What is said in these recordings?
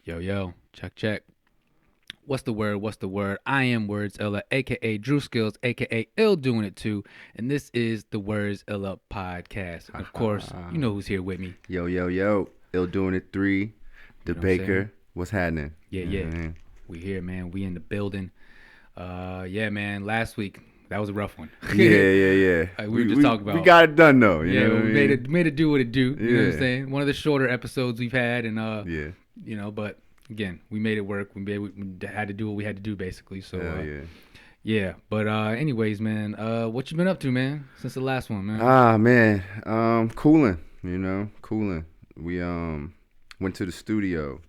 Yo, yo, check, check. What's the word? What's the word? I am Words Illah, aka Drew Skills, aka Ill Doing It Too, and this is the Werds Illah Podcast. And of course, you know who's here with me. Yo. Ill doing it 3. The You know what I'm Baker. saying? What's happening? Yeah, You know yeah. what I mean? We here, man. We in the building. Yeah, man. Last week that was a rough one. Yeah. Like we were just talking We about. got it done though. You Yeah, know what we I made mean? it do what it do. You know what I'm Yeah. saying? One of the shorter episodes we've had, and Yeah. but again, we made it work. We had to do what we had to do, basically. So Hell yeah. yeah. But anyways, man, what you been up to, man, since the last one, man? Man. Cooling. Cooling. We went to the studio,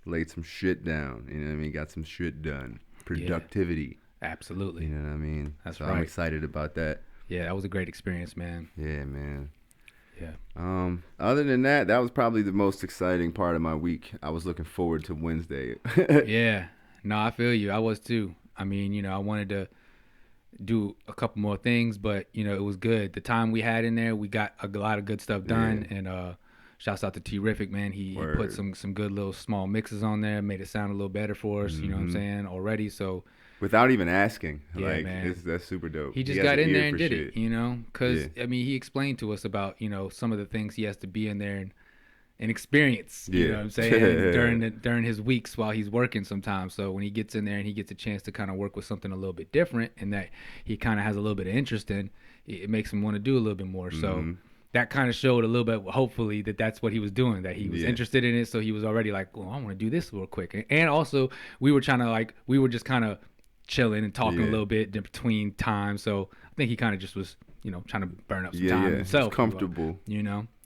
laid some shit down. You know what I mean? Got some shit done. Productivity. Absolutely. You know what I mean? That's so right. I'm excited about that. Yeah, that was a great experience, man. Yeah, man. Yeah. Other than that, that was probably the most exciting part of my week. I was looking forward to Wednesday. Yeah. No, I feel you. I was too. I mean, I wanted to do a couple more things, but it was good. The time we had in there, we got a lot of good stuff done. Yeah. And shouts out to Terrific, man. He put some good little small mixes on there, made it sound a little better for us. You know what I'm saying, already. So Without even asking. Yeah, man. That's super dope. he just has got an in ear there and for did shit. it, because Yeah. I mean, he explained to us about some of the things he has to be in there and experience. You Yeah. know what I'm saying, during his weeks while he's working sometimes. So when he gets in there and he gets a chance to kind of work with something a little bit different and that he kind of has a little bit of interest in, it makes him want to do a little bit more. So that kind of showed a little bit, hopefully, that's what he was doing, that he was interested in it. So he was already like, well, I want to do this real quick. And also we were just kind of chilling and talking a little bit in between times. So I think he kind of just was, trying to burn up some time himself. It's comfortable.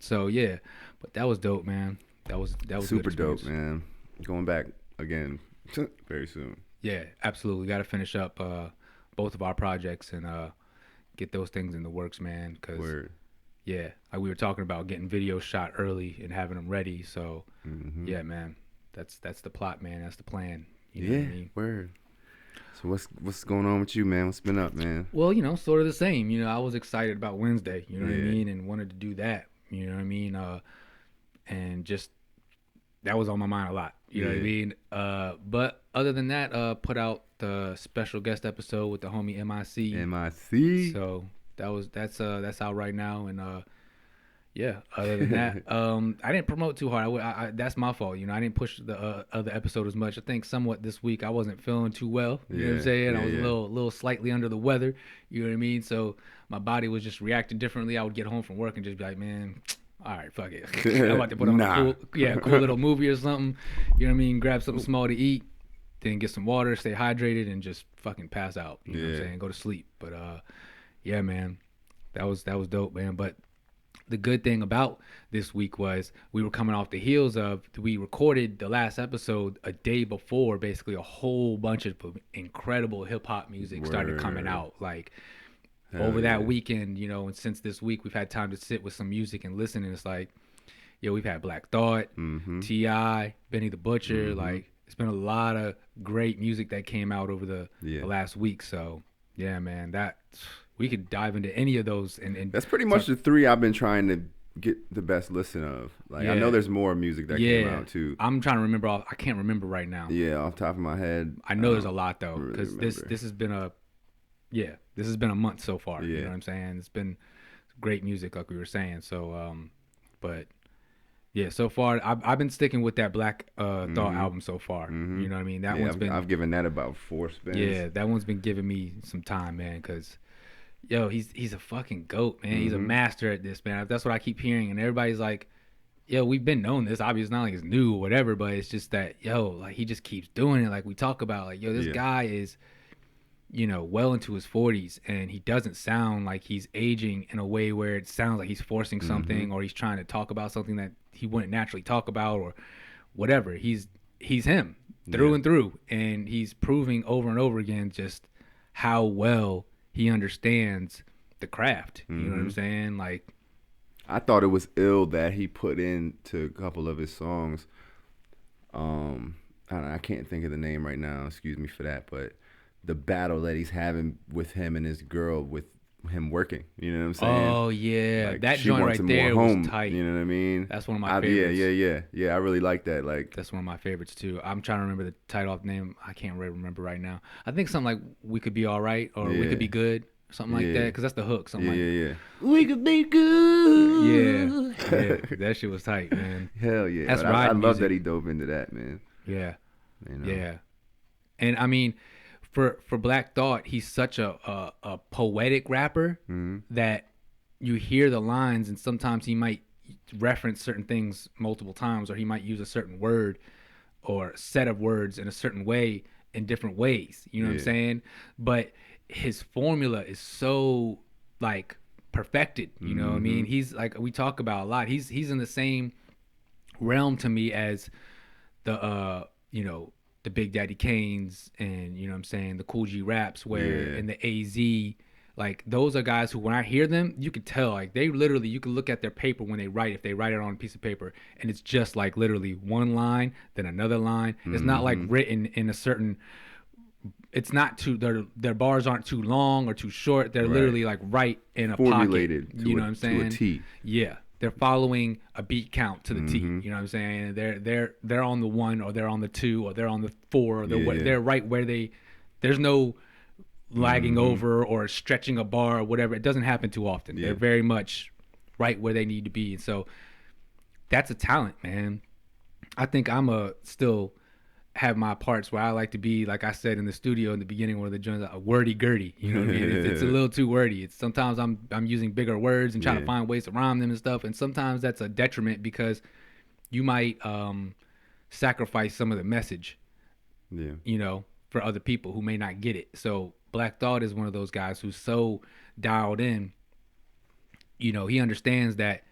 So yeah, but that was dope, man. That was Super good dope, experience. man. Going back again very soon. Yeah, absolutely. Got to finish up both of our projects and get those things in the works, man. Cause Word. yeah, like we were talking about getting videos shot early and having them ready. So yeah, man, that's the plot, man. That's the plan. You know what I mean? Word. So what's going on with you, man? What's been up, man? Well, sort of the same. I was excited about Wednesday, you know what I Yeah. mean, and wanted to do that, you know what I mean, and just that was on my mind a lot, you know what I mean. But other than that, put out the special guest episode with the homie MIC. MIC. So that's out right now, and yeah. Other than that, I didn't promote too hard. I that's my fault. I didn't push the other episode as much. I think somewhat this week I wasn't feeling too well. You know what I'm saying? I was a little slightly under the weather. You know what I mean? So my body was just reacting differently. I would get home from work and just be like, man, all right, fuck it. I'm about to put on a cool little movie or something. You know what I mean? Grab something small to eat, then get some water, stay hydrated, and just fucking pass out. You know what I'm saying? Go to sleep. But yeah, man, that was dope, man. But the good thing about this week was we were coming off the heels of, we recorded the last episode a day before basically a whole bunch of incredible hip hop music started coming out. Like over that weekend, and since this week we've had time to sit with some music and listen, and it's like, we've had Black Thought, T.I., Benny the Butcher, like it's been a lot of great music that came out over the last week. So yeah, man, that we could dive into any of those, and That's pretty much the 3 I've been trying to get the best listen of. Like I know there's more music that came out too. I'm trying to remember. I can't remember right now. Yeah, off the top of my head. I know there's a lot though, because really this has been a month so far. You Yeah. know what I'm saying? It's been great music, like we were saying. So but yeah, so far I've been sticking with that Black Thought album so far. You know what I mean? That one's been. I've given that about 4 spins. Yeah, that one's been giving me some time, man, because he's a fucking goat, man. He's a master at this, man. That's what I keep hearing, and everybody's like, we've been knowing this. Obviously, it's not like it's new or whatever, but it's just that, like he just keeps doing it. Like we talk about, like, this guy is, well into his 40s, and he doesn't sound like he's aging in a way where it sounds like he's forcing something or he's trying to talk about something that he wouldn't naturally talk about or whatever. He's him through and through, and he's proving over and over again just how well he understands the craft. You know what I'm saying? Like, I thought it was ill that he put into a couple of his songs. I can't think of the name right now. Excuse me for that, but the battle that he's having with him and his girl with him working. You know what I'm saying? Oh yeah, Like, that she joint wants right him there more was home. tight. You know what I mean? That's one of my favorites. Yeah. I really like that. Like, That's one of my favorites too. I'm trying to remember the title off name. I can't really remember right now. I think something like "We Could Be All Right" or "We Could Be Good," something like that. Because that's the hook. Something yeah. We could be good. Yeah. That shit was tight, man. Hell yeah. That's I love music. that he dove into that, man. Yeah. You know? Yeah. And I mean, for Black Thought, he's such a poetic rapper that you hear the lines, and sometimes he might reference certain things multiple times, or he might use a certain word or set of words in a certain way in different ways. You know what I'm saying? But his formula is so like perfected. You know what I mean? He's like, we talk about a lot. He's in the same realm to me as the the Big Daddy Kanes and, you know what I'm saying, the Cool G Raps, where in the AZ, like, those are guys who, when I hear them, you could tell, like, they literally, you can look at their paper when they write, if they write it on a piece of paper, and it's just like literally one line, then another line. It's not like written in a certain, it's not too, their bars aren't too long or too short. They're literally like right in a formulated pocket. You know what I'm saying? To a T. Yeah. They're following a beat count to the T. You know what I'm saying? They're on the 1 or they're on the 2 or they're on the 4 or they're right where there's no lagging over or stretching a bar or whatever. It doesn't happen too often. They're very much right where they need to be. And so that's a talent, man. I think I'm still have my parts where I like to be, like I said in the studio in the beginning, where the joints are wordy gurdy. You know what I mean? It's a little too wordy. It's sometimes I'm using bigger words and trying to find ways to rhyme them and stuff. And sometimes that's a detriment because you might sacrifice some of the message, you know, for other people who may not get it. So Black Thought is one of those guys who's so dialed in. You know, he understands that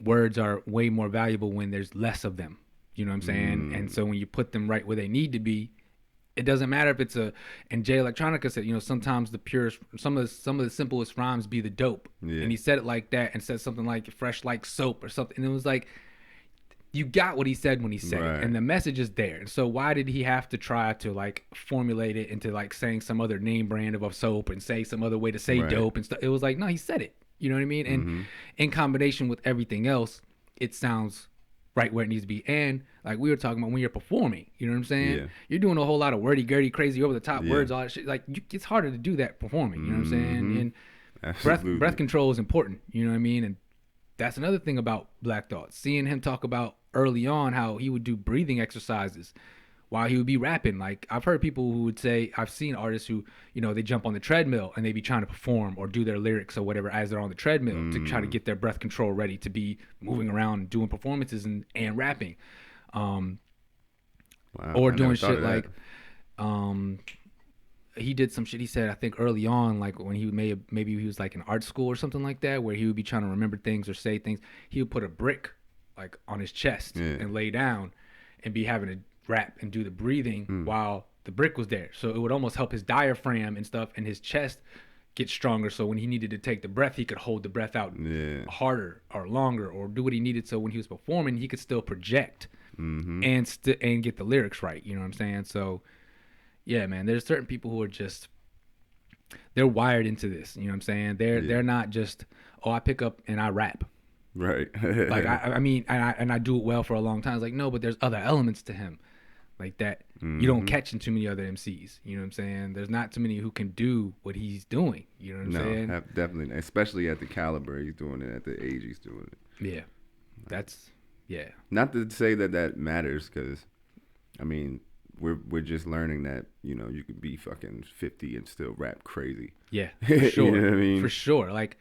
words are way more valuable when there's less of them. You know what I'm saying? And so when you put them right where they need to be, it doesn't matter if it's and Jay Electronica said, you know, sometimes the purest, some of the simplest rhymes be the dope. And he said it like that and said something like fresh like soap or something. And it was like, you got what he said when he said it, and the message is there. And so why did he have to try to like formulate it into like saying some other name brand of a soap and say some other way to say dope and stuff? It was like, no, he said it. You know what I mean? And in combination with everything else, it sounds right where it needs to be. And like we were talking about, when you're performing, you know what I'm saying? You're doing a whole lot of wordy gurdy, crazy, over the top words, all that shit. Like it's harder to do that performing. You know what I'm saying? And breath control is important. You know what I mean? And that's another thing about Black Thought. Seeing him talk about early on how he would do breathing exercises while he would be rapping. Like, I've heard people who would say, I've seen artists who, you know, they jump on the treadmill and they be trying to perform or do their lyrics or whatever as they're on the treadmill to try to get their breath control ready to be moving around and doing performances and rapping. Or doing shit like, he did some shit, he said, I think early on, like when he maybe he was like in art school or something like that, where he would be trying to remember things or say things. He would put a brick like on his chest and lay down and be having to rap and do the breathing while the brick was there. So it would almost help his diaphragm and stuff and his chest get stronger. So when he needed to take the breath, he could hold the breath out harder or longer or do what he needed. So when he was performing, he could still project and get the lyrics right. You know what I'm saying? So yeah, man, there's certain people who are just, they're wired into this. You know what I'm saying? They're not just, oh, I pick up and I rap. Right. Like I mean, and I do it well for a long time. It's like, no, but there's other elements to him, like that you don't catch in too many other MCs. You know what I'm saying? There's not too many who can do what he's doing. You know what I'm saying? No, definitely, especially at the caliber he's doing it, at the age he's doing it. Yeah, that's Not to say that matters, because I mean, we're just learning that, you know, you could be fucking 50 and still rap crazy. Yeah, for sure. You know what I mean? For sure. Like,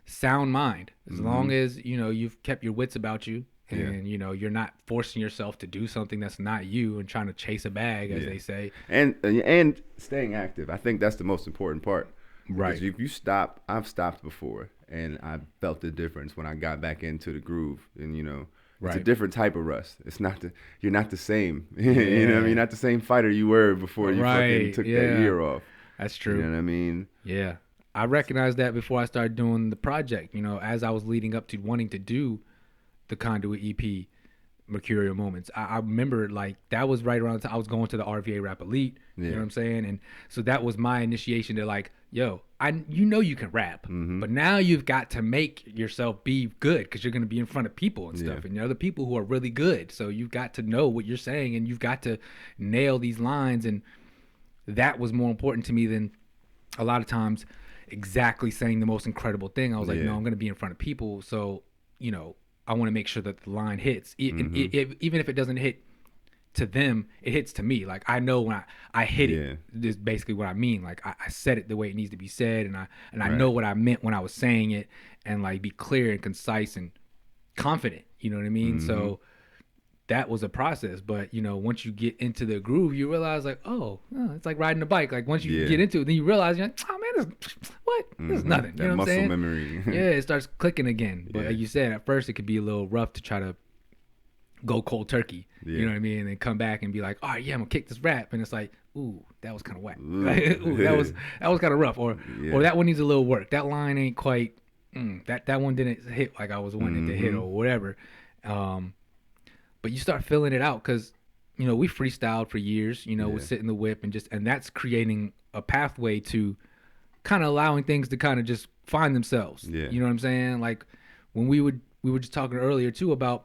sound mind, as long as, you know, you've kept your wits about you and you know, you're not forcing yourself to do something that's not you and trying to chase a bag, as they say, and staying active. I think that's the most important part, right? Because if you stop, I've stopped before and I felt the difference when I got back into the groove. And you know, it's a different type of rust. It's not you're not the same. You know what I mean? You're not the same fighter you were before you fucking took that year off. That's true. You know what I mean? Yeah. I recognized that before I started doing the project. You know, as I was leading up to wanting to do the Conduit EP, mercurial moments. I remember like that was right around the time I was going to the RVA Rap Elite. You know what I'm saying? And so that was my initiation to like, yo, you can rap, but now you've got to make yourself be good because you're going to be in front of people and stuff, and there are other people who are really good. So you've got to know what you're saying, and you've got to nail these lines. And that was more important to me than a lot of times exactly saying the most incredible thing. I was like, no, I'm going to be in front of people. So, you know, I want to make sure that the line hits. Even if it doesn't hit to them, it hits to me. Like I know when I hit it. This is basically what I mean. Like I said it the way it needs to be said, and I know what I meant when I was saying it, and like be clear and concise and confident. You know what I mean? So that was a process. But you know, once you get into the groove, you realize like, oh, it's like riding a bike. Like once you get into it, then you realize you're like, oh man, this is nothing. You know what I'm saying? Muscle memory. It starts clicking again. But like you said, at first it could be a little rough to try to go cold turkey, you know what I mean, and then come back and be like, all right, I'm gonna kick this rap, and it's like, ooh, that was kind of whack. Ooh, that was kind of rough, or that one needs a little work. That line ain't quite. That one didn't hit like I was wanting it to hit, or whatever. But you start filling it out because you know we freestyled for years. You know, we sit in the whip and that's creating a pathway to kind of allowing things to kind of just find themselves. You know what I'm saying? Like when we were just talking earlier too about.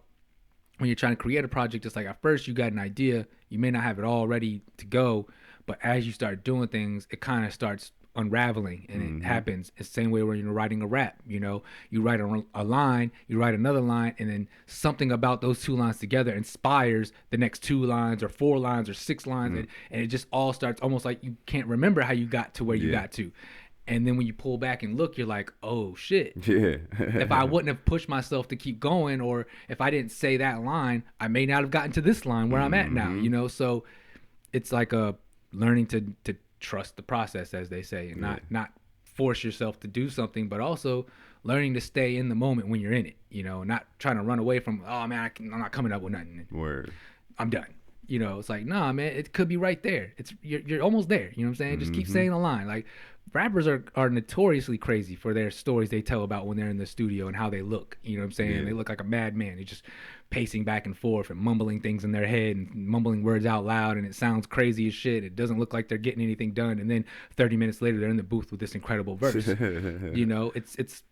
When you're trying to create a project, it's like at first you got an idea, you may not have it all ready to go, but as you start doing things, it kind of starts unraveling, and it happens. It's the same way when you're writing a rap. You know, you write a line, you write another line, and then something about those two lines together inspires the next 2 lines or 4 lines or 6 lines, and it just all starts almost like you can't remember how you got to where you got to. And then when you pull back and look, you're like, oh, shit. If I wouldn't have pushed myself to keep going, or if I didn't say that line, I may not have gotten to this line where I'm at now, you know? So it's like a learning to trust the process, as they say, and not force yourself to do something, but also learning to stay in the moment when you're in it, you know, not trying to run away from, oh, man, I'm not coming up with nothing. Word. I'm done. You know, it's like, nah, man, it could be right there. You're almost there. You know what I'm saying? Just keep saying the line. Like, rappers are notoriously crazy for their stories they tell about when they're in the studio and how they look. You know what I'm saying? They look like a madman. They're just pacing back and forth and mumbling things in their head and mumbling words out loud, and it sounds crazy as shit. It doesn't look like they're getting anything done. And then 30 minutes later, they're in the booth with this incredible verse. You know, it's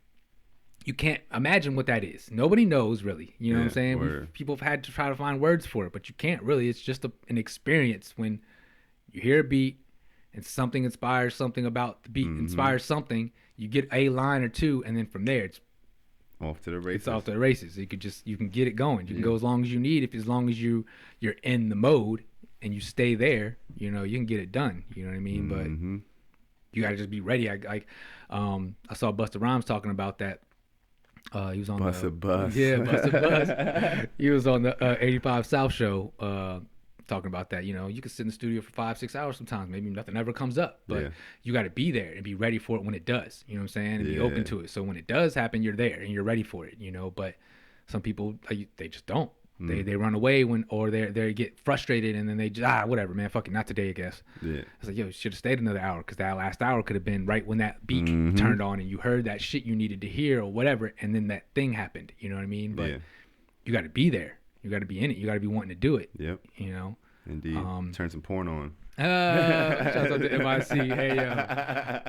you can't imagine what that is. Nobody knows really. You know what I'm saying? People have had to try to find words for it, but you can't really. It's just an experience when you hear a beat and something inspires something about the beat, inspires something. You get a line or two, and then from there, it's off to the races. It's off to the races. You can get it going. You can go as long as you need. As long as you're in the mode and you stay there, you know, you can get it done. You know what I mean? But you got to just be ready. I saw Busta Rhymes talking about that. He was on Busta Bus. Yeah, Busta Bus. He was on the 85 South show talking about that. You know, you can sit in the studio for 5-6 hours sometimes. Maybe nothing ever comes up, but you got to be there and be ready for it when it does. You know what I'm saying? And be open to it. So when it does happen, you're there and you're ready for it. You know, but some people they just don't. They run away or they get frustrated, and then they just whatever, man, fuck it, not today, I guess. It's like, yo, you should have stayed another hour, because that last hour could have been right when that beat turned on and you heard that shit you needed to hear or whatever, and then that thing happened. You know what I mean? But you got to be there. You got to be in it. You got to be wanting to do it. You know. Indeed. Turn some porn on. Shouts out to MIC. Hey, yo,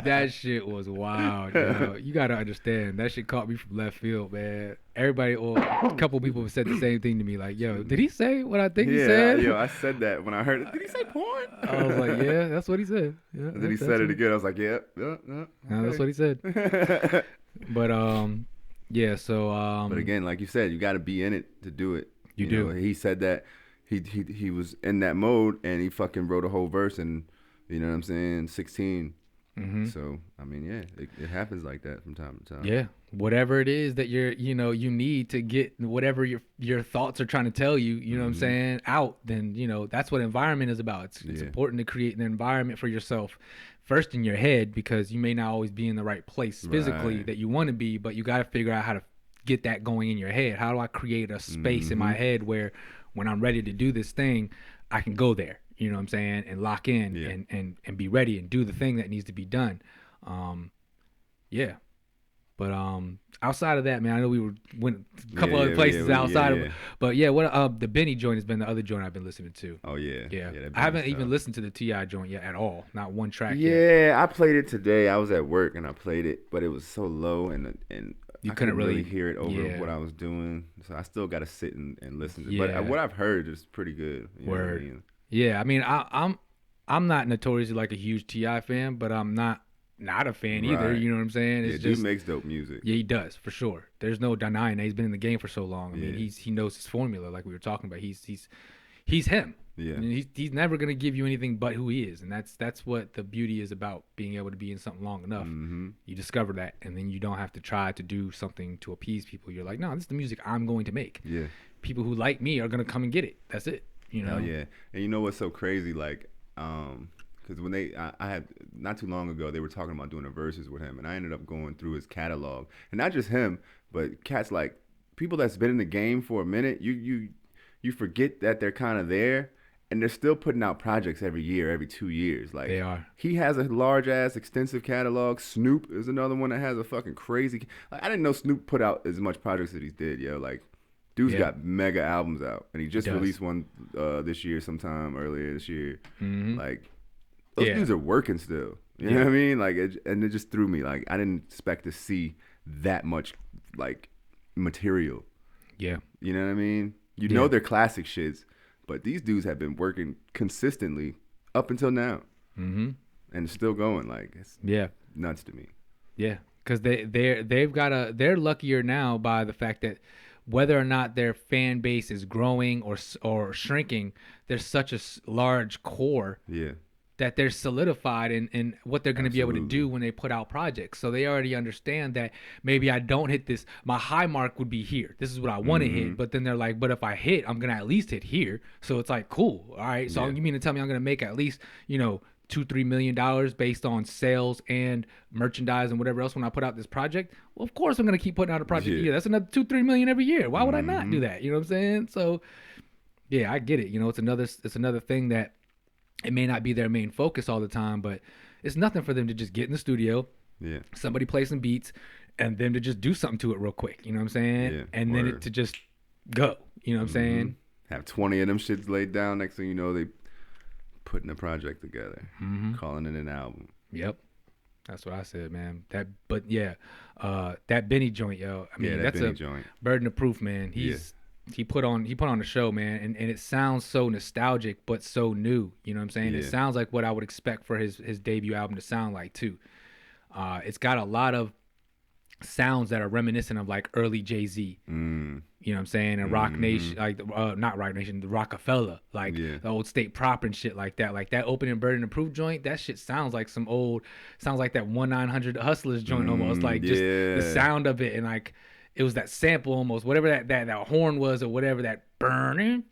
that shit was wild, yo. You gotta understand, that shit caught me from left field, man. Everybody, or a couple people have said the same thing to me, like, yo, did he say what I think he said? Yeah, I said that when I heard it. Did he say porn? I was like, yeah, that's what he said. Yeah, and then he said it again. I was like, yeah. Okay. That's what he said. But yeah. So but again, like you said, you got to be in it to do it. You do. Know, he said that. He was in that mode, and he fucking wrote a whole verse, and you know what I'm saying, 16. So I mean, yeah, it happens like that from time to time. Yeah, whatever it is that you need to get whatever your thoughts are trying to tell you, you know what I'm saying, out. Then that's what environment is about. It's important to create an environment for yourself first in your head, because you may not always be in the right place physically that you want to be, but you got to figure out how to get that going in your head. How do I create a space in my head where when I'm ready to do this thing, I can go there, you know what I'm saying, and lock in and be ready and do the thing that needs to be done. But But outside of that, man, I know we went a couple other places outside of, but yeah, what the Benny joint has been the other joint I've been listening to. Oh yeah. I haven't even listened to the T.I. joint yet at all, not one track yet. Yeah, I played it today. I was at work and I played it, but it was so low and you I couldn't really hear it over what I was doing. So I still got to sit and listen to it. Yeah. But what I've heard is pretty good. Word. What I mean? Yeah, I mean, I'm not notoriously like a huge T.I. fan, but I'm not a fan either. You know what I'm saying? It's just, dude makes dope music. Yeah, he does for sure. There's no denying that he's been in the game for so long. I mean, he knows his formula, like we were talking about. He's him. Yeah. I mean, he's never gonna give you anything but who he is, and that's what the beauty is about being able to be in something long enough. Mm-hmm. You discover that, and then you don't have to try to do something to appease people. You're like, no, this is the music I'm going to make. Yeah. People who like me are gonna come and get it. That's it. You know. Oh yeah, and you know what's so crazy? Like, because when I had not too long ago, they were talking about doing a verses with him, and I ended up going through his catalog, and not just him, but cats like people that's been in the game for a minute. You forget that they're kind of there. And they're still putting out projects every year, every 2 years. Like, they are. He has a large ass, extensive catalog. Snoop is another one that has a fucking crazy. Like, I didn't know Snoop put out as much projects as he did, yo. Like, dude's got mega albums out, and he just released one this year, sometime earlier this year. Mm-hmm. Like, those dudes are working still. You know what I mean? Like, and it just threw me. Like, I didn't expect to see that much like material. Yeah. You know what I mean? You know they're classic shits. But these dudes have been working consistently up until now, and it's still going. Like, it's nuts to me. Yeah, because they're luckier now by the fact that whether or not their fan base is growing or shrinking, there's such a large core. Yeah. That they're solidified in what they're going to be able to do when they put out projects. So they already understand that maybe I don't hit this. My high mark would be here. This is what I want to hit. But then they're like, but if I hit, I'm going to at least hit here. So it's like, cool. All right. So you mean to tell me I'm going to make at least, $2-3 million based on sales and merchandise and whatever else when I put out this project? Well, of course I'm going to keep putting out a project. Yeah, that's another $2-3 million every year. Why would I not do that? You know what I'm saying? So yeah, I get it. It's another thing that it may not be their main focus all the time, but it's nothing for them to just get in the studio, somebody play some beats, and them to just do something to it real quick. You know what I'm saying? Yeah, and then it to just go. You know what I'm saying? Have 20 of them shits laid down. Next thing you know, they putting a project together, calling it an album. Yep. That's what I said, man. That Benny joint, yo. I mean, that's a joint. Burden of proof, man. He put on the show, man, and it sounds so nostalgic but so new. You know what I'm saying? It sounds like what I would expect for his debut album to sound like too. It's got a lot of sounds that are reminiscent of like early Jay-Z. You know what I'm saying? And Rock Nation, like not Rock Nation, the Rockefeller, like the old State Prop and shit like that. Like that opening Burden of Proof joint, that shit sounds like that 1-900 Hustlers joint almost. Like just the sound of it and like. It was that sample almost, whatever that horn was or whatever that burning,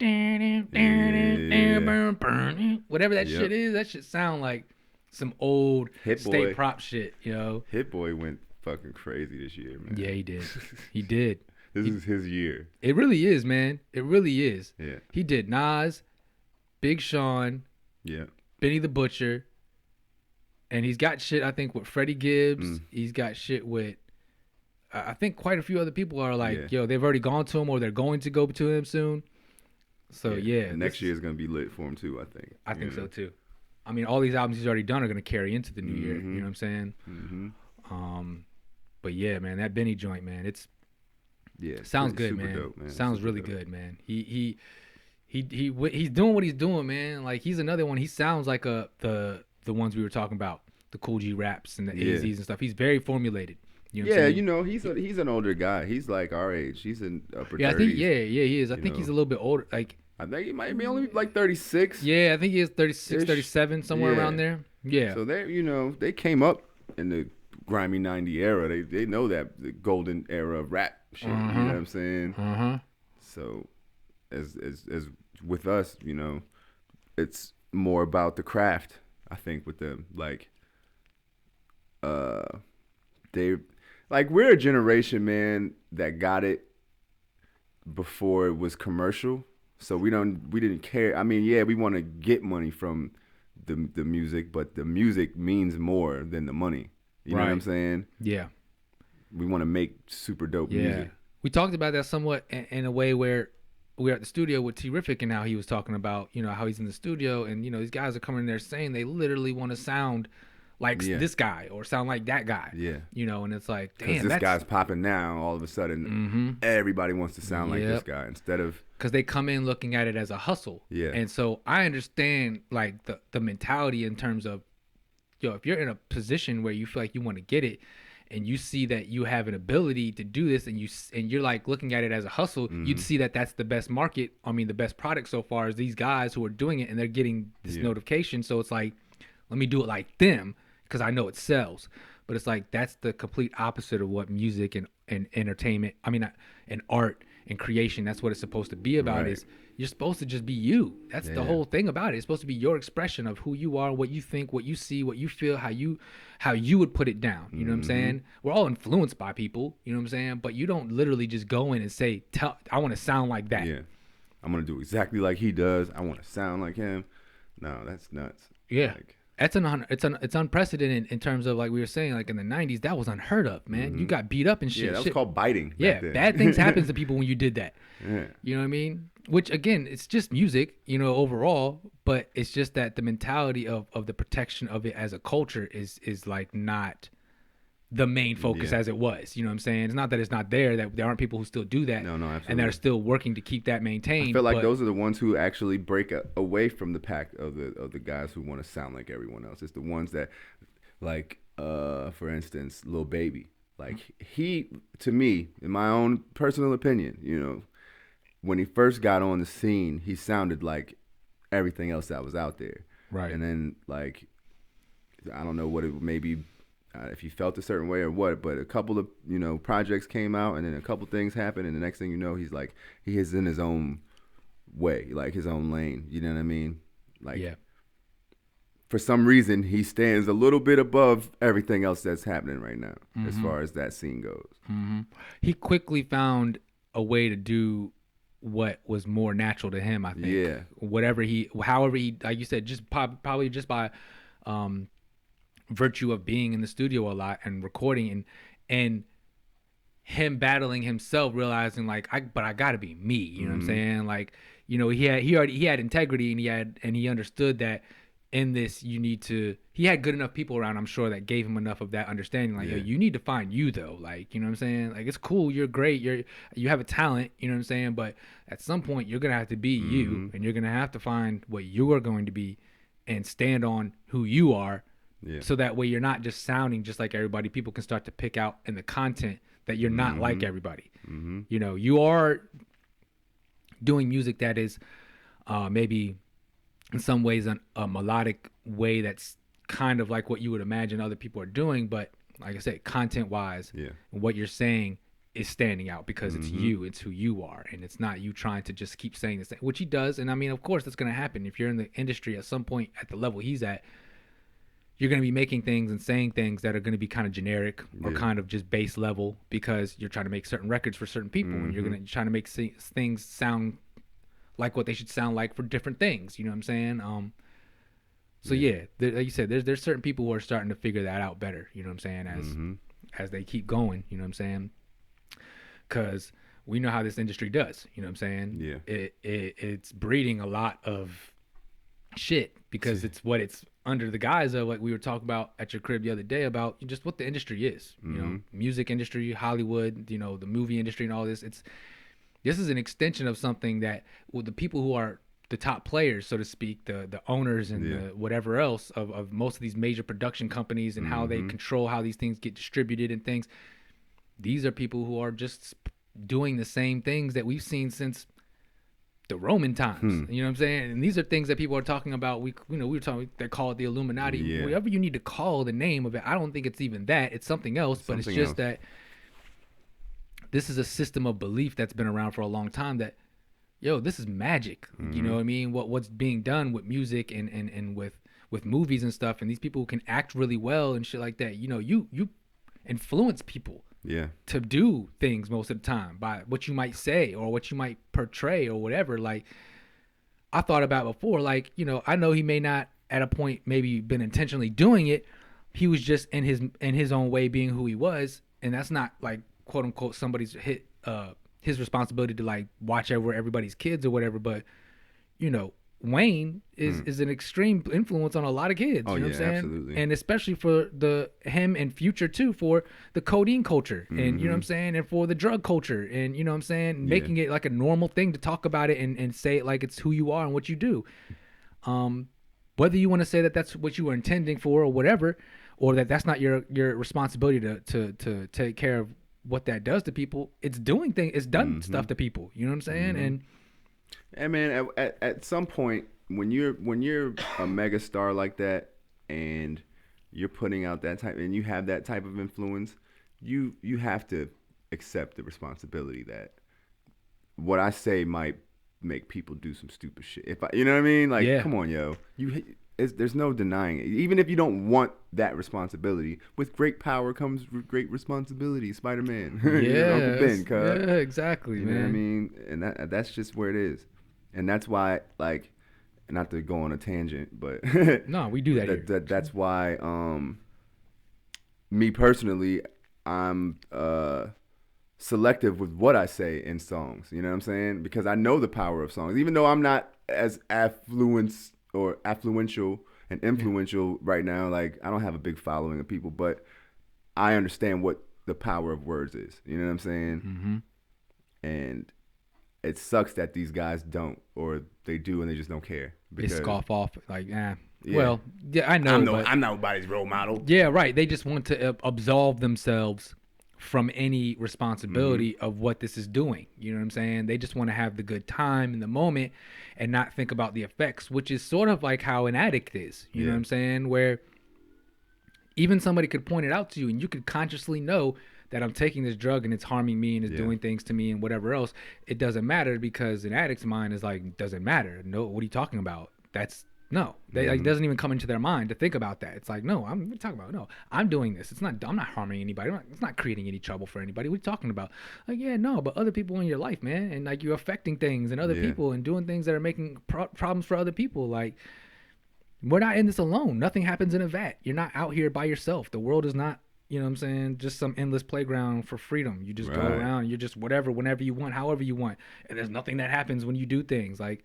whatever that shit is. That shit sound like some old State Prop shit, Hit Boy went fucking crazy this year, man. Yeah, he did. He did. This is his year. It really is, man. It really is. Yeah. He did Nas, Big Sean, Benny the Butcher, and he's got shit, I think, with Freddie Gibbs. He's got shit with... I think quite a few other people are like, yo, they've already gone to him or they're going to go to him soon. So, next year is going to be lit for him, too, I think. I think so, too. I mean, all these albums he's already done are going to carry into the new year. You know what I'm saying? But, yeah, man, that Benny joint, man, it's... Yeah, sounds good, man. Dope, man. Sounds really good, man. He's doing what he's doing, man. Like, he's another one. He sounds like the ones we were talking about, the Cool G Raps and the AZs and stuff. He's very formulated. You know he's an older guy. He's like our age. He's in upper 30s. I think he is. I think he's a little bit older. Like I think he might be only like 36. Yeah, I think he is 36, 37, somewhere around there. Yeah. So they came up in the grimy 90 era. They know that the golden era of rap shit. You know what I'm saying? So as with us, it's more about the craft. I think with them, like we're a generation, man, that got it before it was commercial. So we didn't care. I mean, we want to get money from the music, but the music means more than the money. You know what I'm saying? Yeah. We want to make super dope music. We talked about that somewhat in a way where we were at the studio with Terrific, and how he was talking about, you know, how he's in the studio, and, you know, these guys are coming in there saying they literally want to sound like this guy or sound like that guy. Yeah. You know, and it's like, damn, this guy's popping now. All of a sudden, everybody wants to sound like this guy instead of. Because they come in looking at it as a hustle. Yeah. And so I understand, like, the mentality in terms of, yo, if you're in a position where you feel like you want to get it, and you see that you have an ability to do this, and you're like looking at it as a hustle, you'd see that that's the best market. I mean, the best product so far is these guys who are doing it, and they're getting this notification. So it's like, let me do it like them because I know it sells. But it's like, that's the complete opposite of what music and entertainment, I mean, and art and creation, that's what it's supposed to be about. Is you're supposed to just be you. That's the whole thing about it. It's supposed to be your expression of who you are, what you think, what you see, what you feel, how you would put it down. You know what I'm saying? We're all influenced by people, you know what I'm saying? But you don't literally just go in and say, I want to sound like that. Yeah. I'm going to do exactly like he does. I want to sound like him. No, that's nuts. Yeah. It's unprecedented in terms of, like we were saying, like in the 90s, that was unheard of, man. You got beat up and shit. Yeah, that was called biting. Yeah, bad things happen to people when you did that. Yeah. You know what I mean? Which, again, it's just music, you know, overall, but it's just that the mentality of the protection of it as a culture is like not the main focus as it was. You know what I'm saying? It's not that it's not there, that there aren't people who still do that. No, absolutely. And that are still working to keep that maintained. I feel like those are the ones who actually break away from the pack of the guys who want to sound like everyone else. It's the ones that, like, for instance, Lil Baby. Like, he, to me, in my own personal opinion, you know, when he first got on the scene, he sounded like everything else that was out there. Right. And then, like, I don't know what it maybe if he felt a certain way or what, but a couple of, you know, projects came out, and then a couple things happened, and the next thing you know, he's like, he is in his own way, like his own lane. You know what I mean? Like, for some reason, he stands a little bit above everything else that's happening right now, as far as that scene goes. He quickly found a way to do what was more natural to him, I think. Yeah. However he, like you said, just probably just by virtue of being in the studio a lot and recording and him battling himself, realizing like, I gotta be me. You know what I'm saying? Like, you know, he had integrity, and he understood that in this, he had good enough people around, I'm sure, that gave him enough of that understanding. Like, yo, you need to find you though. Like, you know what I'm saying? Like, it's cool, you're great, you have a talent, you know what I'm saying? But at some point you're gonna have to be you, and you're gonna have to find what you are going to be and stand on who you are. Yeah. So that way you're not just sounding just like everybody. People can start to pick out in the content that you're not like everybody. You know, you are doing music that is maybe in some ways a melodic way that's kind of like what you would imagine other people are doing. But like I said, content-wise, what you're saying is standing out because it's you, it's who you are, and it's not you trying to just keep saying the same, which he does. And I mean, of course, that's going to happen. If you're in the industry at some point at the level he's at, you're going to be making things and saying things that are going to be kind of generic or kind of just base level because you're trying to make certain records for certain people, and you're going to try to make things sound like what they should sound like for different things. You know what I'm saying? So like you said, there's certain people who are starting to figure that out better. You know what I'm saying? As they keep going. You know what I'm saying? Because we know how this industry does. You know what I'm saying? Yeah. It's breeding a lot of shit because it's what it's under the guise of, like we were talking about at your crib the other day, about just what the industry is. You know, music industry, Hollywood, you know, the movie industry and all this. This is an extension of something that the people who are the top players, so to speak, the owners and the whatever else of most of these major production companies and how they control how these things get distributed and things. These are people who are just doing the same things that we've seen since the Roman times. You know what I'm saying? And these are things that people are talking about. We were talking, they call it the Illuminati. Whatever you need to call the name of it. I don't think it's even that. It's something else, but it's just that this is a system of belief that's been around for a long time that, yo, this is magic. You know what I mean? What's being done with music and with movies and stuff, and these people who can act really well and shit like that. You know, you influence people to do things most of the time by what you might say or what you might portray or whatever. Like, I thought about before, like, you know, I know he may not at a point maybe been intentionally doing it. He was just in his own way being who he was, and that's not like quote unquote somebody's his responsibility to like watch over everybody's kids or whatever, but you know, Wayne is an extreme influence on a lot of kids. Oh, you know what I'm saying? Absolutely. And especially for him and Future too, for the codeine culture, and you know what I'm saying, and for the drug culture, and you know what I'm saying, making it like a normal thing to talk about it and say it like it's who you are and what you do. Whether you want to say that that's what you were intending for or whatever, or that that's not your responsibility to take care of what that does to people. It's done stuff to people. You know what I'm saying? And man, at some point when you're a mega star like that and you're putting out that type and you have that type of influence, you have to accept the responsibility that what I say might make people do some stupid shit. You know what I mean? Like, come on, yo. There's no denying it. Even if you don't want that responsibility, with great power comes great responsibility. Spider-Man. Yeah, Uncle Ben, cuz. Yeah, exactly, you man. know what I mean? And that's just where it is. And that's why, like, not to go on a tangent, but no, we do that here. That's why, me personally, I'm selective with what I say in songs. You know what I'm saying? Because I know the power of songs, even though I'm not as affluential and influential right now. Like, I don't have a big following of people, but I understand what the power of words is. You know what I'm saying? And it sucks that these guys don't, or they do and they just don't care. They scoff off like, well, yeah, I know. I'm nobody's role model. Yeah, right. They just want to absolve themselves from any responsibility of what this is doing. You know what I'm saying? They just want to have the good time in the moment and not think about the effects, which is sort of like how an addict is. You know what I'm saying? Where even somebody could point it out to you and you could consciously know that I'm taking this drug and it's harming me and it's doing things to me and whatever else. It doesn't matter, because an addict's mind is like, doesn't matter. No, what are you talking about? Like, doesn't even come into their mind to think about that. It's like, no, I'm talking about, no, I'm doing this. I'm not harming anybody. It's not creating any trouble for anybody. What are you talking about? Like, yeah, no, but other people in your life, man. And like, you're affecting things and other people and doing things that are making problems for other people. Like, we're not in this alone. Nothing happens in a vat. You're not out here by yourself. The world is not, you know what I'm saying, just some endless playground for freedom. You just go around, you're just whatever, whenever you want, however you want. And there's nothing that happens when you do things. Like,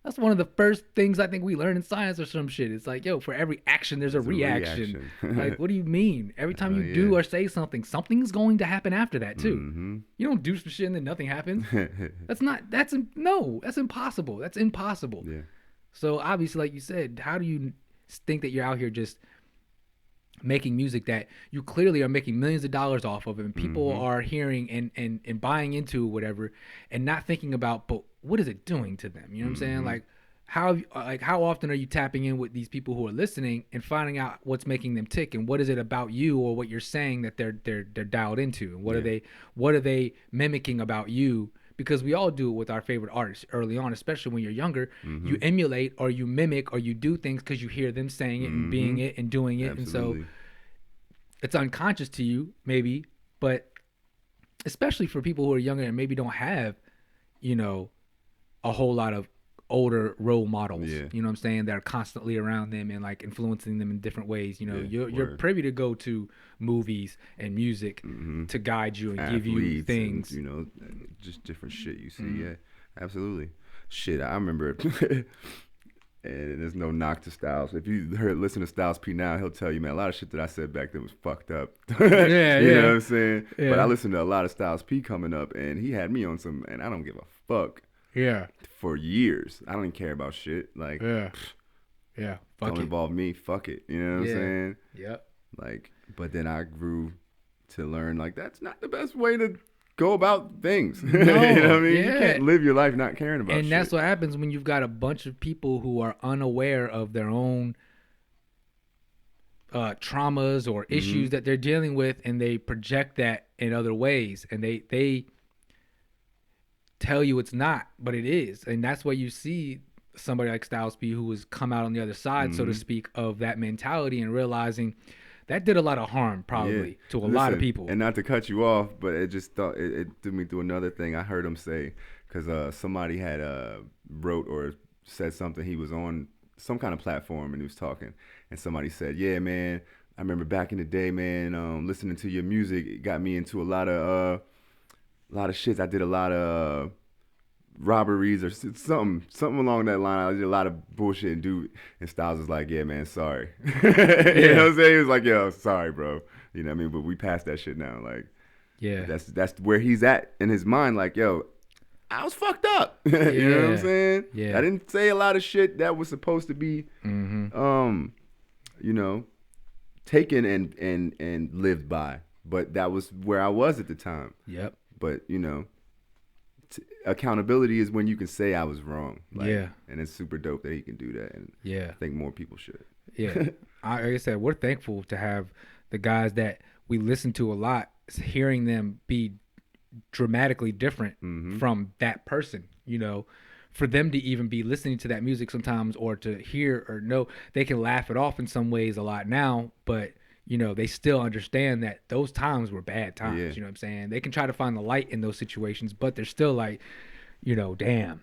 that's one of the first things I think we learn in science or some shit. It's like, yo, for every action, there's a reaction. Like, what do you mean? Every time you do or say something, something's going to happen after that too. You don't do some shit and then nothing happens. That's impossible. That's impossible. Yeah. So obviously, like you said, how do you think that you're out here just making music that you clearly are making millions of dollars off of, and people are hearing and buying into whatever, and not thinking about, but what is it doing to them? You know what I'm saying? Like how often are you tapping in with these people who are listening and finding out what's making them tick, and what is it about you or what you're saying that they're dialed into, and what are they mimicking about you? Because we all do it with our favorite artists early on, especially when you're younger. You emulate or you mimic or you do things because you hear them saying it and being it and doing it. Absolutely. And so it's unconscious to you, maybe, but especially for people who are younger and maybe don't have, you know, a whole lot of older role models, you know what I'm saying, that are constantly around them and like influencing them in different ways. You know, you're privy to go to movies and music to guide you and give you things. And, you know, just different shit you see. Yeah, absolutely. Shit, I remember and there's no knock to Styles. If you listen to Styles P now, he'll tell you, man, a lot of shit that I said back then was fucked up. You know what I'm saying? But I listened to a lot of Styles P coming up, and he had me on some, and I don't give a fuck. For years. I don't even care about shit. Like, don't involve me. Fuck it. You know what I'm saying? Yep. Like, but then I grew to learn, like, that's not the best way to go about things. No, you know what I mean? You can't live your life not caring about shit. And that's what happens when you've got a bunch of people who are unaware of their own traumas or issues that they're dealing with, and they project that in other ways, and they tell you it's not, but it is. And that's why you see somebody like Styles P, who has come out on the other side, so to speak, of that mentality, and realizing that did a lot of harm probably to a lot of people. And not to cut you off, but it just it threw me through another thing I heard him say, because somebody had wrote or said something. He was on some kind of platform and he was talking, and somebody said, yeah, man, I remember back in the day, man, listening to your music, it got me into a lot of shits. I did a lot of robberies or something along that line. I did a lot of bullshit, and Styles was like, "Yeah, man, sorry." You know what I'm saying? He was like, "Yo, sorry, bro." You know what I mean? But we passed that shit now. Like, yeah, that's where he's at in his mind. Like, yo, I was fucked up. You know what I'm saying? Yeah. I didn't say a lot of shit that was supposed to be, you know, taken and lived by. But that was where I was at the time. Yep. But, you know, accountability is when you can say I was wrong. Like, and it's super dope that he can do that. And I think more people should. Yeah. Like I said, we're thankful to have the guys that we listen to a lot, hearing them be dramatically different from that person, you know, for them to even be listening to that music sometimes, or to hear or know, they can laugh it off in some ways a lot now, but you know, they still understand that those times were bad times. You know what I'm saying? They can try to find the light in those situations, but they're still like, you know, damn,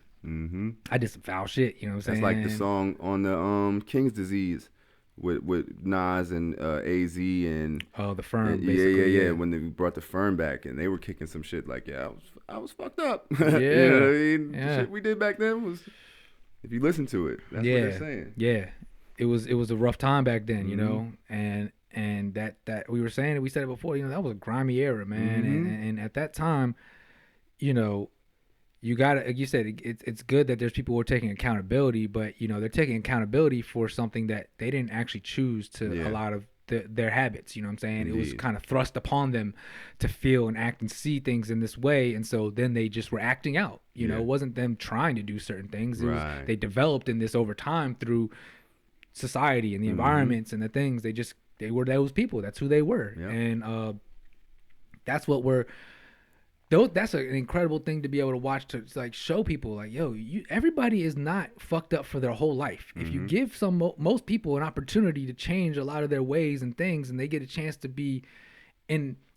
I did some foul shit. You know what I'm saying? That's like the song on the King's Disease with Nas and AZ and the Firm. Basically, yeah. When they brought the Firm back and they were kicking some shit like, I was fucked up. You know what I mean? The shit we did back then was, if you listen to it, that's what they're saying. Yeah, it was a rough time back then, you know, and that we were saying it, we said it before, you know, that was a grimy era, man, and at that time, you know, you gotta, like you said, it's good that there's people who are taking accountability, but you know, they're taking accountability for something that they didn't actually choose to a lot of their habits. You know what I'm saying? Indeed. It was kind of thrust upon them to feel and act and see things in this way, and so then they just were acting out. You know, it wasn't them trying to do certain things. It was, they developed in this over time through society and the environments and the things. They were those people. That's who they were, and that's what we're. That's an incredible thing to be able to watch, to like show people like, yo, everybody is not fucked up for their whole life. If you give most people an opportunity to change a lot of their ways and things, and they get a chance to be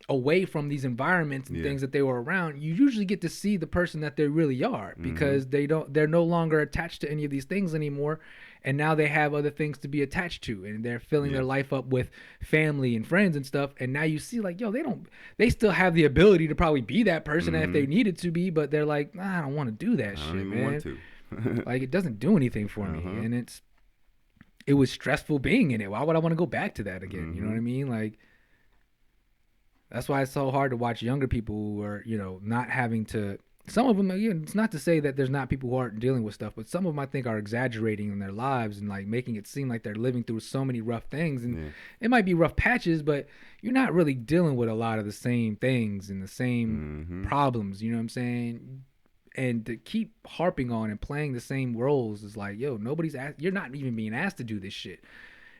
away from these environments and things that they were around, you usually get to see the person that they really are, because they're no longer attached to any of these things anymore. And now they have other things to be attached to, and they're filling their life up with family and friends and stuff. And now you see like, yo, they still have the ability to probably be that person if they needed to be, but they're like, nah, I don't want to do that shit, man. Want to. Like, it doesn't do anything for me. And it was stressful being in it. Why would I want to go back to that again? You know what I mean? Like, that's why it's so hard to watch younger people who are, you know, not having to. Some of them, again, it's not to say that there's not people who aren't dealing with stuff, but some of them I think are exaggerating in their lives and like making it seem like they're living through so many rough things. And it might be rough patches, but you're not really dealing with a lot of the same things and the same problems. You know what I'm saying? And to keep harping on and playing the same roles is like, yo, you're not even being asked to do this shit.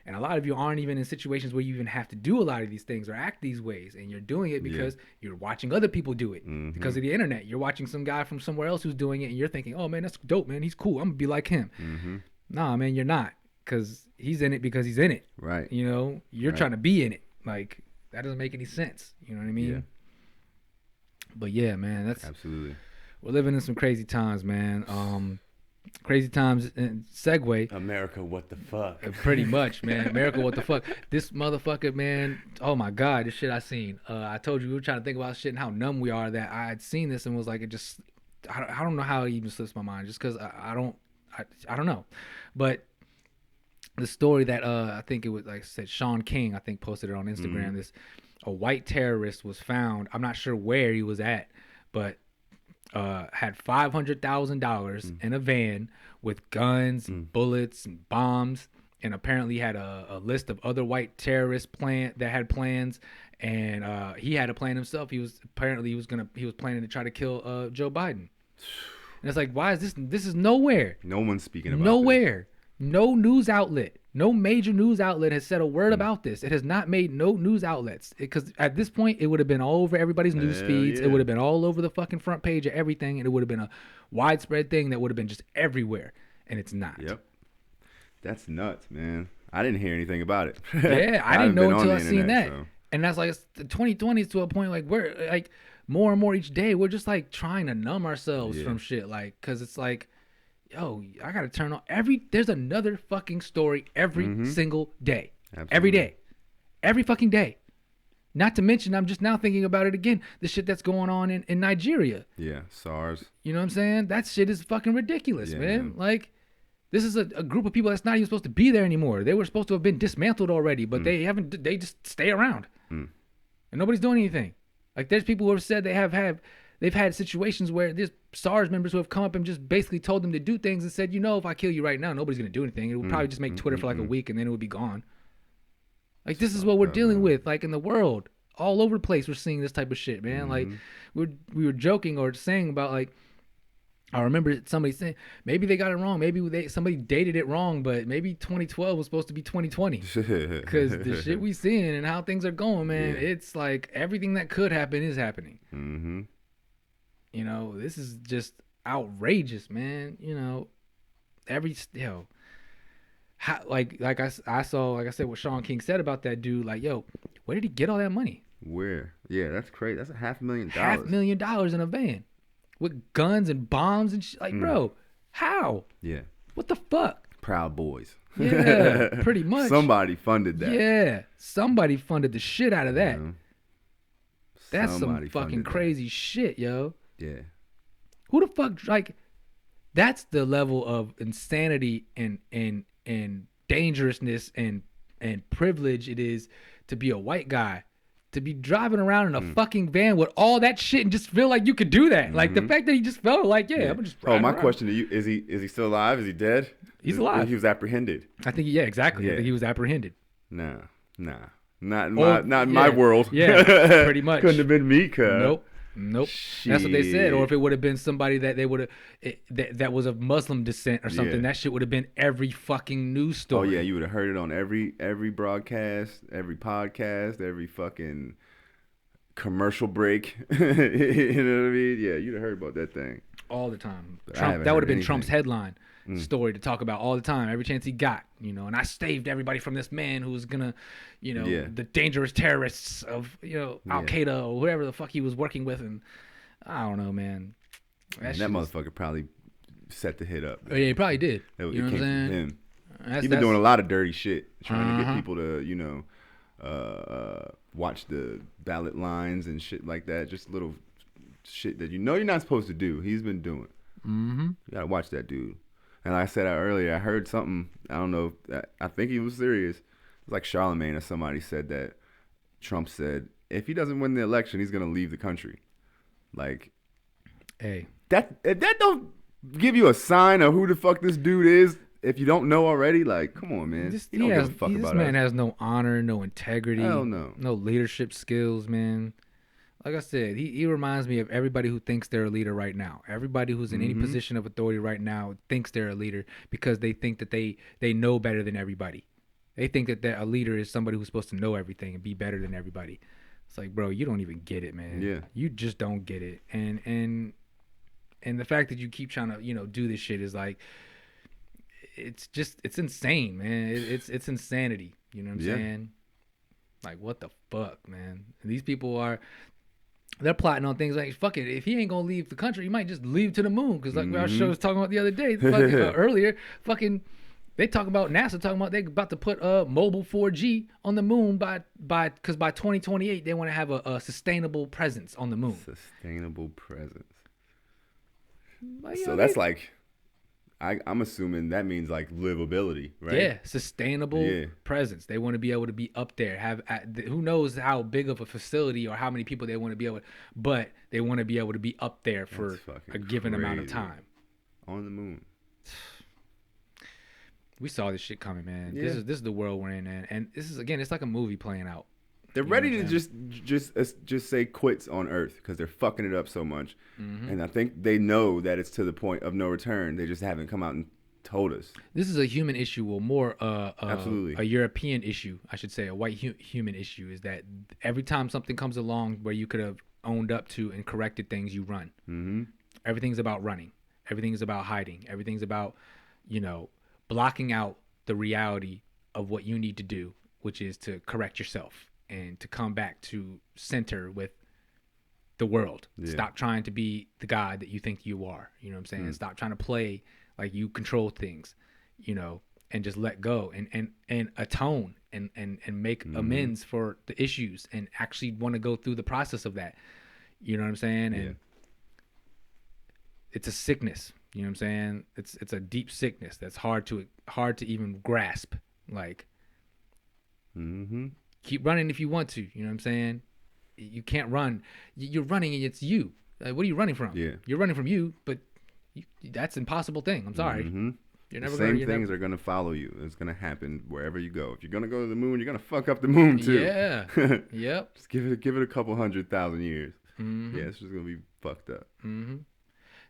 And a lot of you aren't even in situations where you even have to do a lot of these things or act these ways. And you're doing it because you're watching other people do it. Because of the internet. You're watching some guy from somewhere else who's doing it, and you're thinking, oh, man, that's dope, man. He's cool. I'm going to be like him. Nah, man, you're not. Because he's in it because he's in it. Right. You know, you're trying to be in it. Like, that doesn't make any sense. You know what I mean? Yeah. But, yeah, man, that's... Absolutely. We're living in some crazy times, man. Crazy times and segue. America, what the fuck? Pretty much, man. America, what the fuck? This motherfucker, man. Oh my God, this shit I seen. I told you we were trying to think about shit and how numb we are that I had seen this and was like, I don't know how it even slips my mind, just because I don't know. But the story that I think it was, like I said, Sean King, I think, posted it on Instagram. A white terrorist was found. I'm not sure where he was at, but had $500,000 in a van with guns and bullets and bombs, and apparently had a list of other white terrorists that had plans, and he had a plan himself. He was planning to try to kill Joe Biden. And it's like, why is this is nowhere. No one's speaking about nowhere. No news outlet, no major news outlet has said a word about this. It has not made no news outlets, because at this point it would have been all over everybody's news feeds. It would have been all over the fucking front page of everything, and it would have been a widespread thing that would have been just everywhere, and it's not. Yep. That's nuts, man. I didn't hear anything about it. Yeah, I didn't know until I seen that. So. And that's like, it's the 2020s to a point like we're like more and more each day we're just like trying to numb ourselves from shit, like, because it's like, yo, I gotta turn on there's another fucking story every single day. Absolutely. Every day. every fucking day. Not to mention, I'm just now thinking about it again, the shit that's going on in Nigeria. Yeah, SARS. You know what I'm saying? That shit is fucking ridiculous, man. Like, this is a group of people that's not even supposed to be there anymore. They were supposed to have been dismantled already, but they haven't. They just stay around, and nobody's doing anything. Like, there's people who have said they've had situations where there's SARS members who have come up and just basically told them to do things and said, if I kill you right now, nobody's gonna do anything. It would probably just make Twitter for like a week and then it would be gone. Like, this is what we're dealing with, like, in the world. All over the place, we're seeing this type of shit, man. Like, we were joking or saying about, like, I remember somebody saying, maybe they got it wrong. Maybe somebody dated it wrong, but maybe 2012 was supposed to be 2020. Because the shit we seeing and how things are going, man, it's like everything that could happen is happening. This is just outrageous, man. Like I saw, like I said, what Sean King said about that dude. Like, where did he get all that money? Where? Yeah, that's crazy. That's $500,000. $500,000 in a van with guns and bombs and shit. Like, bro, how? Yeah. What the fuck? Proud Boys. Yeah, pretty much. Somebody funded that. Yeah, somebody funded the shit out of that. That's some fucking crazy shit, yo. Yeah. Who the fuck, like, that's the level of insanity and dangerousness and privilege it is to be a white guy, to be driving around in a fucking van with all that shit and just feel like you could do that. Like, the fact that he just felt like, I'm just driving around. Question to you, is he still alive? Is he dead? He's alive. He was apprehended. I think, exactly. Yeah. I think he was apprehended. Nah. Not in my world. Yeah, pretty much. Couldn't have been me, cuz. Nope. Shit. That's what they said. Or if it would have been somebody that they would have that was of Muslim descent or something, that shit would have been every fucking news story. Oh yeah, you would have heard it on every broadcast, every podcast, every fucking commercial break. You know what I mean? Yeah, you'd have heard about that thing all the time. Trump, that would have been Trump's headline story to talk about all the time, every chance he got. And I saved everybody from this man who was gonna, the dangerous terrorists of, Al Qaeda or whoever the fuck he was working with, and I don't know, man. That motherfucker probably set the hit up. Oh, yeah, he probably did. You know what I'm saying? Him. He's been doing a lot of dirty shit, trying to get people to, watch the ballot lines and shit like that. Just little shit that you're not supposed to do. He's been doing. You gotta watch that dude. And like I said earlier, I heard something. I don't know. I think he was serious. It was like Charlemagne or somebody said that Trump said if he doesn't win the election, he's gonna leave the country. Like, hey, that don't give you a sign of who the fuck this dude is. If you don't know already, like, come on, man. He don't give a fuck about us. This man has no honor, no integrity. Hell no. No leadership skills, man. Like I said, he reminds me of everybody who thinks they're a leader right now. Everybody who's in any position of authority right now thinks they're a leader because they think that they know better than everybody. They think that a leader is somebody who's supposed to know everything and be better than everybody. It's like, bro, you don't even get it, man. Yeah. You just don't get it. And the fact that you keep trying to, do this shit is like, it's insane, man. It's insanity. You know what I'm saying? Like, what the fuck, man? And these people they're plotting on things like, fuck it, if he ain't gonna leave the country, he might just leave to the moon. Because like our show was talking about the other day, earlier, they talk about NASA talking about they about to put mobile 4G on the moon because by 2028 they want to have a sustainable presence on the moon. Sustainable presence. Like, so that's like, I'm assuming that means like livability, right? Yeah, sustainable presence. They want to be able to be up there. Who knows how big of a facility or how many people they want to be able to, but they want to be able to be up there for a given amount of time. On the moon. We saw this shit coming, man. Yeah. This is the world we're in, man. And this is, again, it's like a movie playing out. They're ready to just say quits on Earth because they're fucking it up so much. And I think they know that it's to the point of no return. They just haven't come out and told us. This is a human issue, or more absolutely a European issue, I should say, a white human issue, is that every time something comes along where you could have owned up to and corrected things, you run. Everything's about running. Everything's about hiding. Everything's about, blocking out the reality of what you need to do, which is to correct yourself and to come back to center with the world. Stop trying to be the God that you think you are. You know what I'm saying? Stop trying to play like you control things. and just let go and atone and make amends for the issues and actually want to go through the process of that. You know what I'm saying? And it's a sickness. You know what I'm saying? It's a deep sickness that's hard to even grasp. Like, keep running if you want to. You know what I'm saying? You can't run. You're running and it's you. Like, what are you running from? Yeah. You're running from you, but that's an impossible thing. I'm sorry. You're never the same things are going to follow you. It's going to happen wherever you go. If you're going to go to the moon, you're going to fuck up the moon too. Yeah. Yep. Just give it a couple 100,000 years. Yeah, it's just going to be fucked up.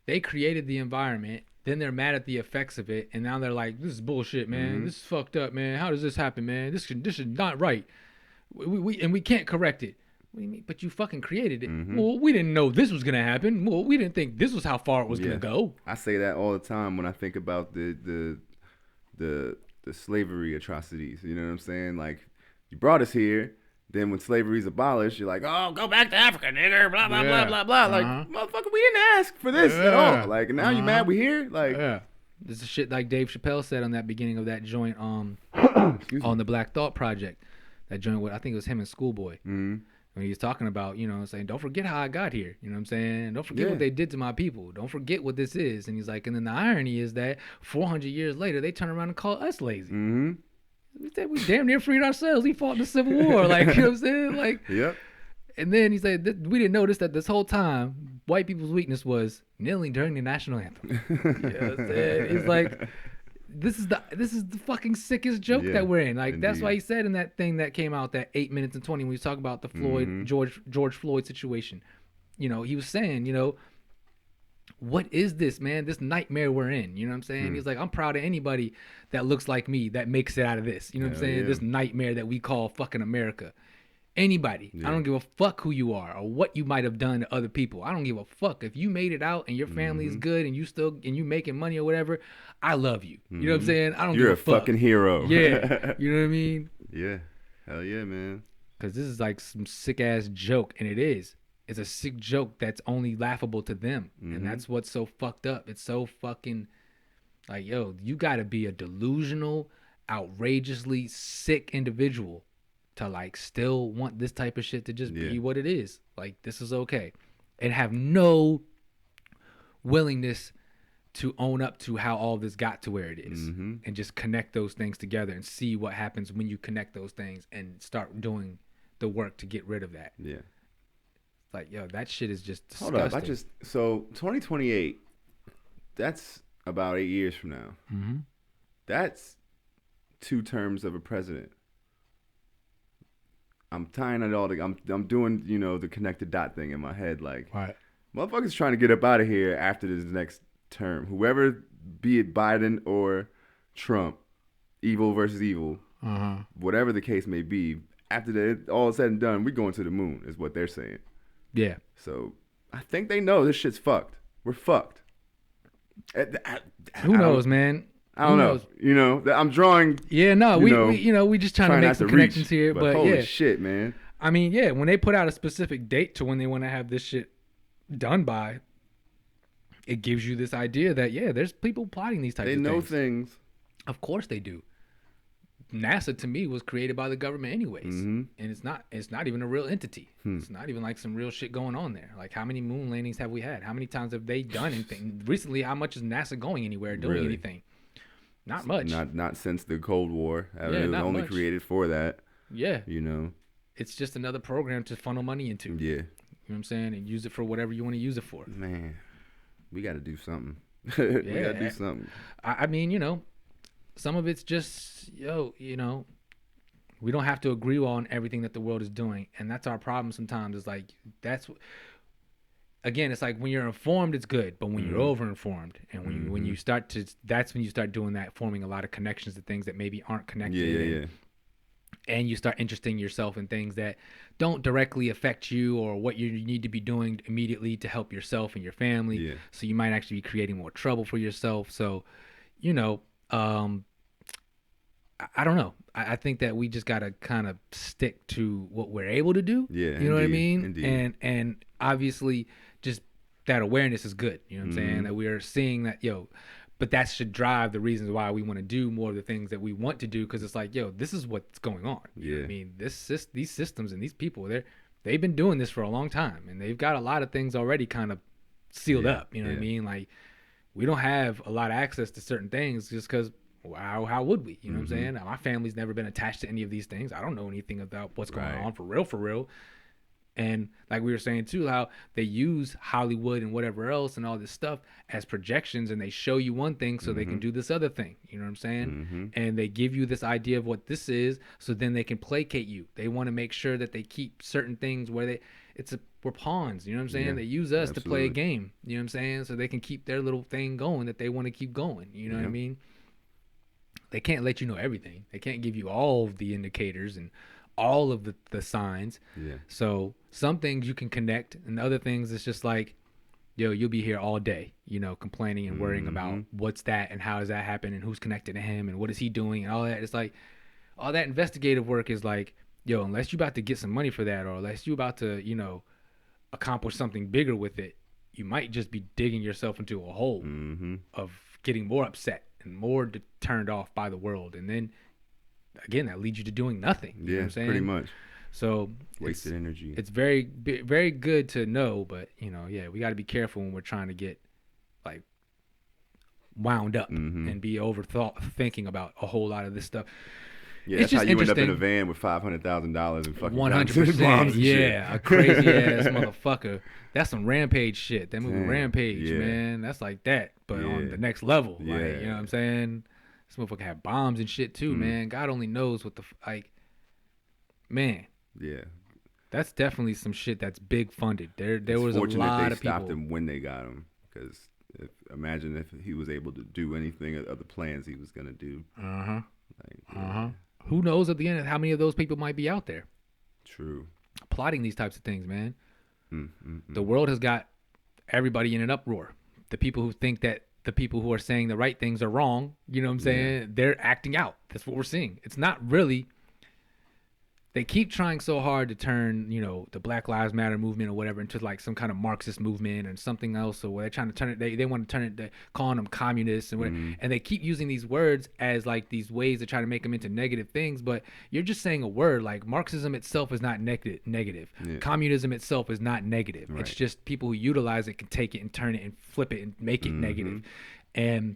They created the environment, then they're mad at the effects of it, and now they're like, this is bullshit, man. This is fucked up, man. How does this happen, man? This is not right. We can't correct it. What do you mean? But you fucking created it. Well, we didn't know this was gonna happen. Well, we didn't think this was how far it was gonna go. I say that all the time when I think about the slavery atrocities. You know what I'm saying? Like, you brought us here. Then when slavery's abolished, you're like, oh, go back to Africa, nigger, blah, blah, blah, blah, blah. Like, motherfucker, we didn't ask for this at all. Like, now you mad we here? Like, this is shit like Dave Chappelle said on that beginning of that joint on the Black Thought Project. That joint with, I think it was him and Schoolboy. When he was talking about, you know, saying, don't forget how I got here. You know what I'm saying? Don't forget what they did to my people. Don't forget what this is. And he's like, and then the irony is that 400 years later, they turn around and call us lazy. We damn near freed ourselves. We fought in the Civil War. Like, you know what I'm saying? Like, And then he said, we didn't notice that this whole time, white people's weakness was kneeling during the national anthem. You know what I'm saying? It's like, this is the fucking sickest joke that we're in. Like, that's why he said in that thing that came out, that 8 minutes and 20, when he was talking about the Floyd, George Floyd situation, you know, he was saying, you know, what is this, man? This nightmare we're in. You know what I'm saying? He's like, I'm proud of anybody that looks like me that makes it out of this. You know what I'm saying? This nightmare that we call fucking America. Anybody. I don't give a fuck who you are or what you might have done to other people. I don't give a fuck. If you made it out and your family is good and you making money or whatever, I love you. You know what I'm saying? I don't give a fuck. You're a fucking hero. Yeah. You know what I mean? Yeah. Hell yeah, man. Because this is like some sick ass joke, and it is. It's a sick joke that's only laughable to them. And that's what's so fucked up. It's so fucking like, yo, you got to be a delusional, outrageously sick individual to like still want this type of shit to just be what it is. Like, this is okay. And have no willingness to own up to how all this got to where it is. And just connect those things together and see what happens when you connect those things and start doing the work to get rid of that. Yeah. Like, yo, that shit is just disgusting. Hold up, so 2028, that's about 8 years from now. That's 2 terms of a president. I'm tying it all together. I'm doing, you know, the connected dot thing in my head. Like, motherfuckers trying to get up out of here after this next term. Whoever, be it Biden or Trump, evil versus evil, whatever the case may be, after all is said and done, we going to the moon, is what they're saying. Yeah. So I think they know this shit's fucked. We're fucked. Who knows, man? I don't know. You know, I'm drawing. Yeah, no, we just trying to make some connections here. But holy shit, man. I mean, yeah, when they put out a specific date to when they want to have this shit done by, it gives you this idea that, yeah, there's people plotting these types of things. They know things. Of course they do. NASA, to me, was created by the government anyways. And it's not even a real entity. It's not even like some real shit going on there. Like, how many moon landings have we had? How many times have they done anything? Recently, how much is NASA going anywhere, doing anything? Not much. Not since the Cold War. It was only created for that. Yeah. You know. It's just another program to funnel money into. Yeah. You know what I'm saying? And use it for whatever you want to use it for. Man, we got to do something. We got to do something. I mean, you know, some of it's just, you know, we don't have to agree on everything that the world is doing. And that's our problem sometimes. Is like, again, it's like when you're informed, it's good. But when you're over-informed and when you start to, that's when you start doing that, forming a lot of connections to things that maybe aren't connected. And you start interesting yourself in things that don't directly affect you or what you need to be doing immediately to help yourself and your family. Yeah. So you might actually be creating more trouble for yourself. So, you know, I don't know. I think that we just got to kind of stick to what we're able to do. Yeah. You know what I mean? Indeed. And obviously just that awareness is good. You know what I'm saying? That we're seeing that, but that should drive the reasons why we want to do more of the things that we want to do, because it's like, yo, this is what's going on. You know what I mean, these systems and these people, they've been doing this for a long time, and they've got a lot of things already kind of sealed up. You know what I mean? Like, we don't have a lot of access to certain things just because, how would we? You know what I'm saying? My family's never been attached to any of these things. I don't know anything about what's going on for real. And like we were saying too, how they use Hollywood and whatever else and all this stuff as projections, and they show you one thing so they can do this other thing. You know what I'm saying? And they give you this idea of what this is, so then they can placate you. They want to make sure that they keep certain things where we're pawns. You know what I'm saying? Yeah, they use us to play a game. You know what I'm saying? So they can keep their little thing going that they want to keep going. You know what I mean? They can't let you know everything. They can't give you all of the indicators and all of the signs. So some things you can connect, and other things it's just like, yo, you'll be here all day, you know, complaining and worrying about what's that and how does that happen and who's connected to him and what is he doing and all that. It's like all that investigative work is like, yo, unless you're about to get some money for that, or unless you're about to, you know, accomplish something bigger with it, you might just be digging yourself into a hole of getting more upset and more turned off by the world. And then again, that leads you to doing nothing. You know what I'm saying? Pretty much. So wasted energy. It's very, very good to know, but you know, we got to be careful when we're trying to get like wound up and be thinking about a whole lot of this stuff. Yeah, it's that's how you end up in a van with $500,000 and fucking 100%. Yeah, a crazy ass motherfucker. That's some Rampage shit. That movie Rampage, man. That's like that, but on the next level. Like, you know what I'm saying? This motherfucker had bombs and shit too, man. God only knows what man. Yeah. That's definitely some shit that's big funded. There was a lot of people. Stopped him when they got him, because imagine if he was able to do anything of the plans he was gonna do. Who knows at the end how many of those people might be out there? True. Plotting these types of things, man. The world has got everybody in an uproar. The people who think that the people who are saying the right things are wrong, you know what I'm saying? They're acting out. That's what we're seeing. It's not really. They keep trying so hard to turn, you know, the Black Lives Matter movement or whatever into like some kind of Marxist movement and something else, or they're trying to turn it. They want to turn it, calling them communists and whatever. And they keep using these words as like these ways to try to make them into negative things. But you're just saying a word. Like Marxism itself is not negative. Communism itself is not negative. Right. It's just people who utilize it can take it and turn it and flip it and make it negative. And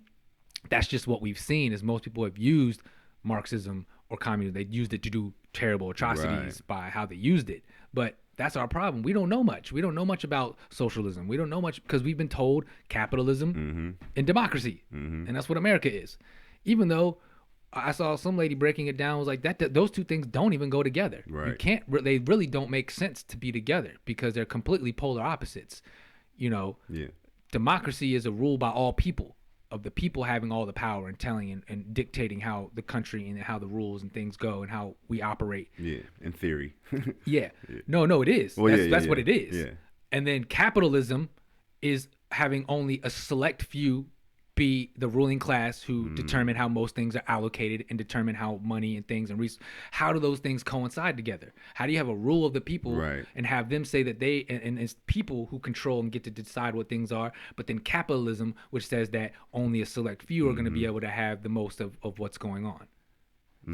that's just what we've seen. Is most people have used Marxism or communism. They used it to do terrible atrocities by how they used it. But that's our problem. We don't know much. We don't know much about socialism. We don't know much because we've been told capitalism and democracy. And that's what America is. Even though I saw some lady breaking it down, was like that those two things don't even go together. Right. You can't. They really don't make sense to be together because they're completely polar opposites. You know, democracy is a rule by all people, of the people having all the power and telling and dictating how the country and how the rules and things go and how we operate. Yeah, in theory. No, it is. Well, that's what it is. Yeah. And then capitalism is having only a select few be the ruling class who determine how most things are allocated and determine how money and things and how do those things coincide together? How do you have a rule of the people and have them say that they and it's people who control and get to decide what things are, but then capitalism, which says that only a select few are going to be able to have the most of what's going on.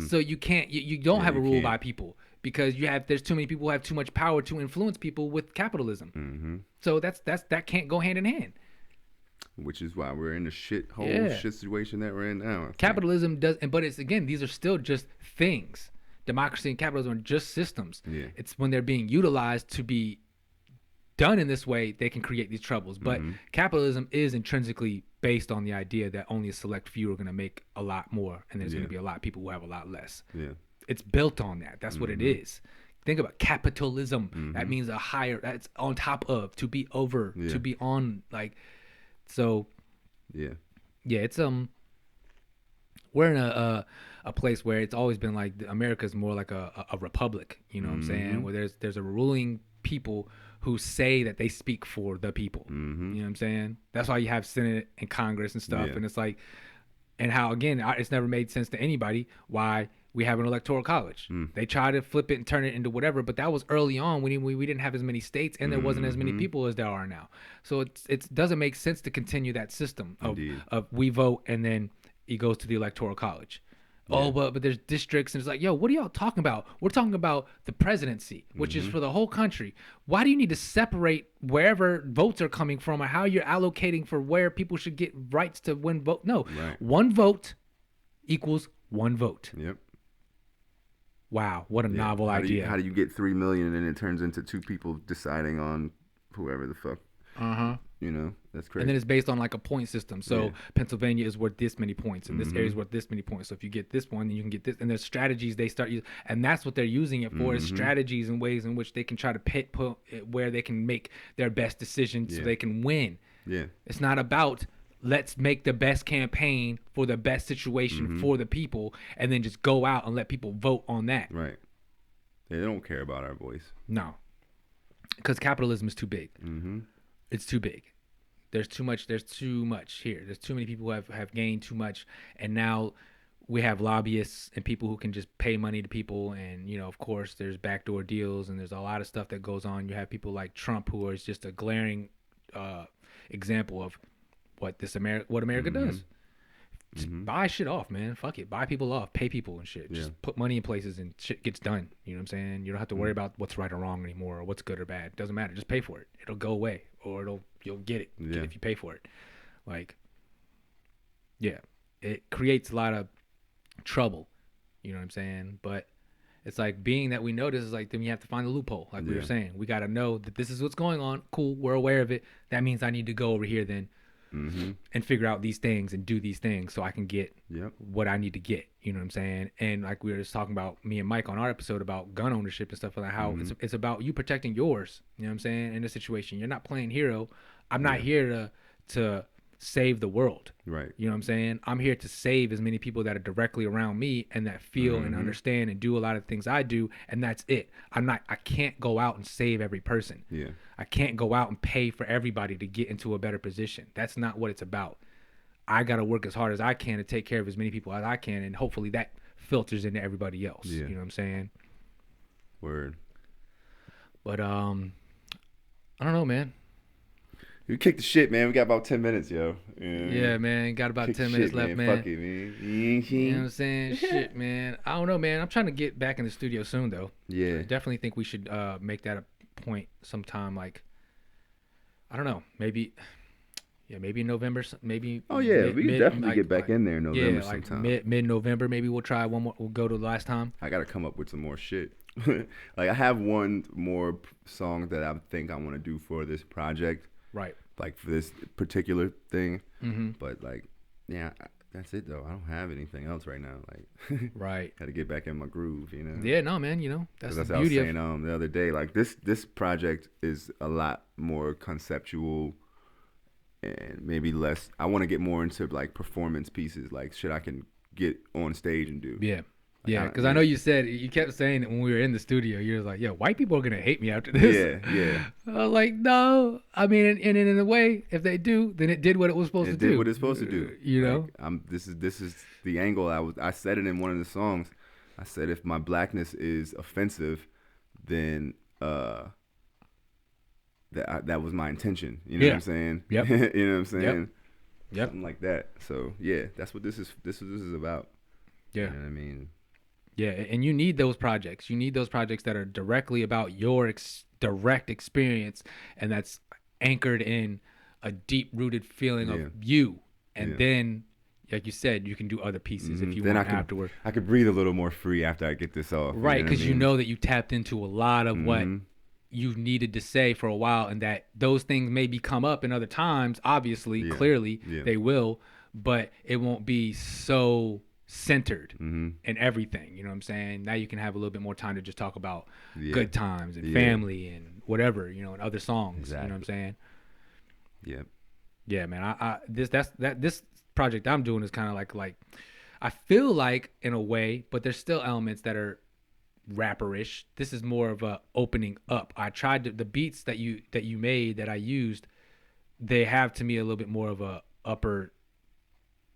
So you can't you don't have a rule by people, because there's too many people who have too much power to influence people with capitalism. So that can't go hand in hand. Which is why we're in the shit situation that we're in now. Capitalism does, but it's again, these are still just things. Democracy and capitalism are just systems. It's when they're being utilized to be done in this way, they can create these troubles. But capitalism is intrinsically based on the idea that only a select few are going to make a lot more, and there's going to be a lot of people who have a lot less. It's built on that. That's what it is. Think about capitalism. That means a higher. That's on top of, to be over, to be on, like. So, it's we're in a place where it's always been like America's more like a republic, you know what I'm saying? Where there's a ruling people who say that they speak for the people, you know what I'm saying? That's why you have Senate and Congress and stuff, and it's like, and how again it's never made sense to anybody why we have an electoral college. They try to flip it and turn it into whatever, but that was early on when we didn't have as many states and there wasn't as many people as there are now. So it doesn't make sense to continue that system of we vote and then it goes to the electoral college. Yeah. Oh, but there's districts and it's like, yo, what are y'all talking about? We're talking about the presidency, which is for the whole country. Why do you need to separate wherever votes are coming from or how you're allocating for where people should get rights to win vote? No, one vote equals one vote. Yep. Wow, what a novel idea. How do you get 3 million and then it turns into 2 people deciding on whoever the fuck? You know, that's crazy. And then it's based on like a point system. So Pennsylvania is worth this many points and this area is worth this many points. So if you get this one, then you can get this. And there's strategies they start using. And that's what they're using it for is strategies and ways in which they can try to put where they can make their best decisions so they can win. Yeah. It's not about let's make the best campaign for the best situation for the people and then just go out and let people vote on that. Right. They don't care about our voice. No. Because capitalism is too big. It's too big. There's too much here. There's too many people who have gained too much. And now we have lobbyists and people who can just pay money to people. And, you know, of course, there's backdoor deals and there's a lot of stuff that goes on. You have people like Trump who is just a glaring example of what America does. Just buy shit off, man. Fuck it. Buy people off. Pay people and shit. Just put money in places and shit gets done. You know what I'm saying? You don't have to worry about what's right or wrong anymore or what's good or bad. It doesn't matter. Just pay for it. It'll go away or you'll get it if you pay for it. Like, yeah, it creates a lot of trouble. You know what I'm saying? But it's like being that we know this is like, then we have to find a loophole. Like we were saying, we got to know that this is what's going on. Cool. We're aware of it. That means I need to go over here then. And figure out these things and do these things so I can get what I need to get. You know what I'm saying? And like we were just talking about, me and Mike on our episode about gun ownership and stuff like that, how it's about you protecting yours. You know what I'm saying? In this situation, you're not playing hero. I'm not here to save the world. Right. You know what I'm saying? I'm here to save as many people that are directly around me and that feel and understand and do a lot of things I do. And that's it. I can't go out and save every person. Yeah. I can't go out and pay for everybody to get into a better position. That's not what it's about. I got to work as hard as I can to take care of as many people as I can. And hopefully that filters into everybody else. Yeah. You know what I'm saying? Word. But, I don't know, man. We kicked the shit, man. We got about 10 minutes, yo. Yeah, man. Got about 10 minutes left, man. Fuck it, man. You know what I'm saying? Shit, man. I don't know, man. I'm trying to get back in the studio soon, though. Yeah. I definitely think we should make that a point sometime. Like, I don't know. Maybe in November. Maybe. Oh, yeah. We can definitely get back in there in November sometime. Mid-November, maybe we'll try one more. We'll go to the last time. I got to come up with some more shit. Like, I have one more song that I think I want to do for this project. Right. Like for this particular thing. But like, yeah, that's it though. I don't have anything else right now. Like, right. Got to get back in my groove, you know? Yeah, no, man, you know, that's the beauty what I was saying the other day. Like this project is a lot more conceptual and maybe less. I want to get more into like performance pieces, like shit I can get on stage and do. Yeah. Yeah, because I know you kept saying that when we were in the studio, you were like, yeah, white people are going to hate me after this. Yeah. I was like, no. I mean, and in a way, if they do, then it did what it was supposed to do. It did what it's supposed to do. You know? Like, this is the angle. I said it in one of the songs. I said, if my blackness is offensive, then that was my intention. You know what I'm saying? Yep. You know what I'm saying? Yep. Something like that. So, yeah, that's what this is about. Yeah. You know what I mean? Yeah, and you need those projects. You need those projects that are directly about your direct experience, and that's anchored in a deep-rooted feeling of you. And then, like you said, you can do other pieces if you want afterward. I could breathe a little more free after I get this off. Right, because you know that you tapped into a lot of what you needed to say for a while, and that those things maybe come up in other times. Obviously, clearly, they will, but it won't be so centered in everything, you know what I'm saying? Now you can have a little bit more time to just talk about good times and family and whatever, you know, and other songs. Exactly. You know what I'm saying? Yep. Yeah, man. This project I'm doing is kind of like I feel like in a way, but there's still elements that are rapperish. This is more of a opening up. I tried the beats that you made that I used, they have to me a little bit more of a upper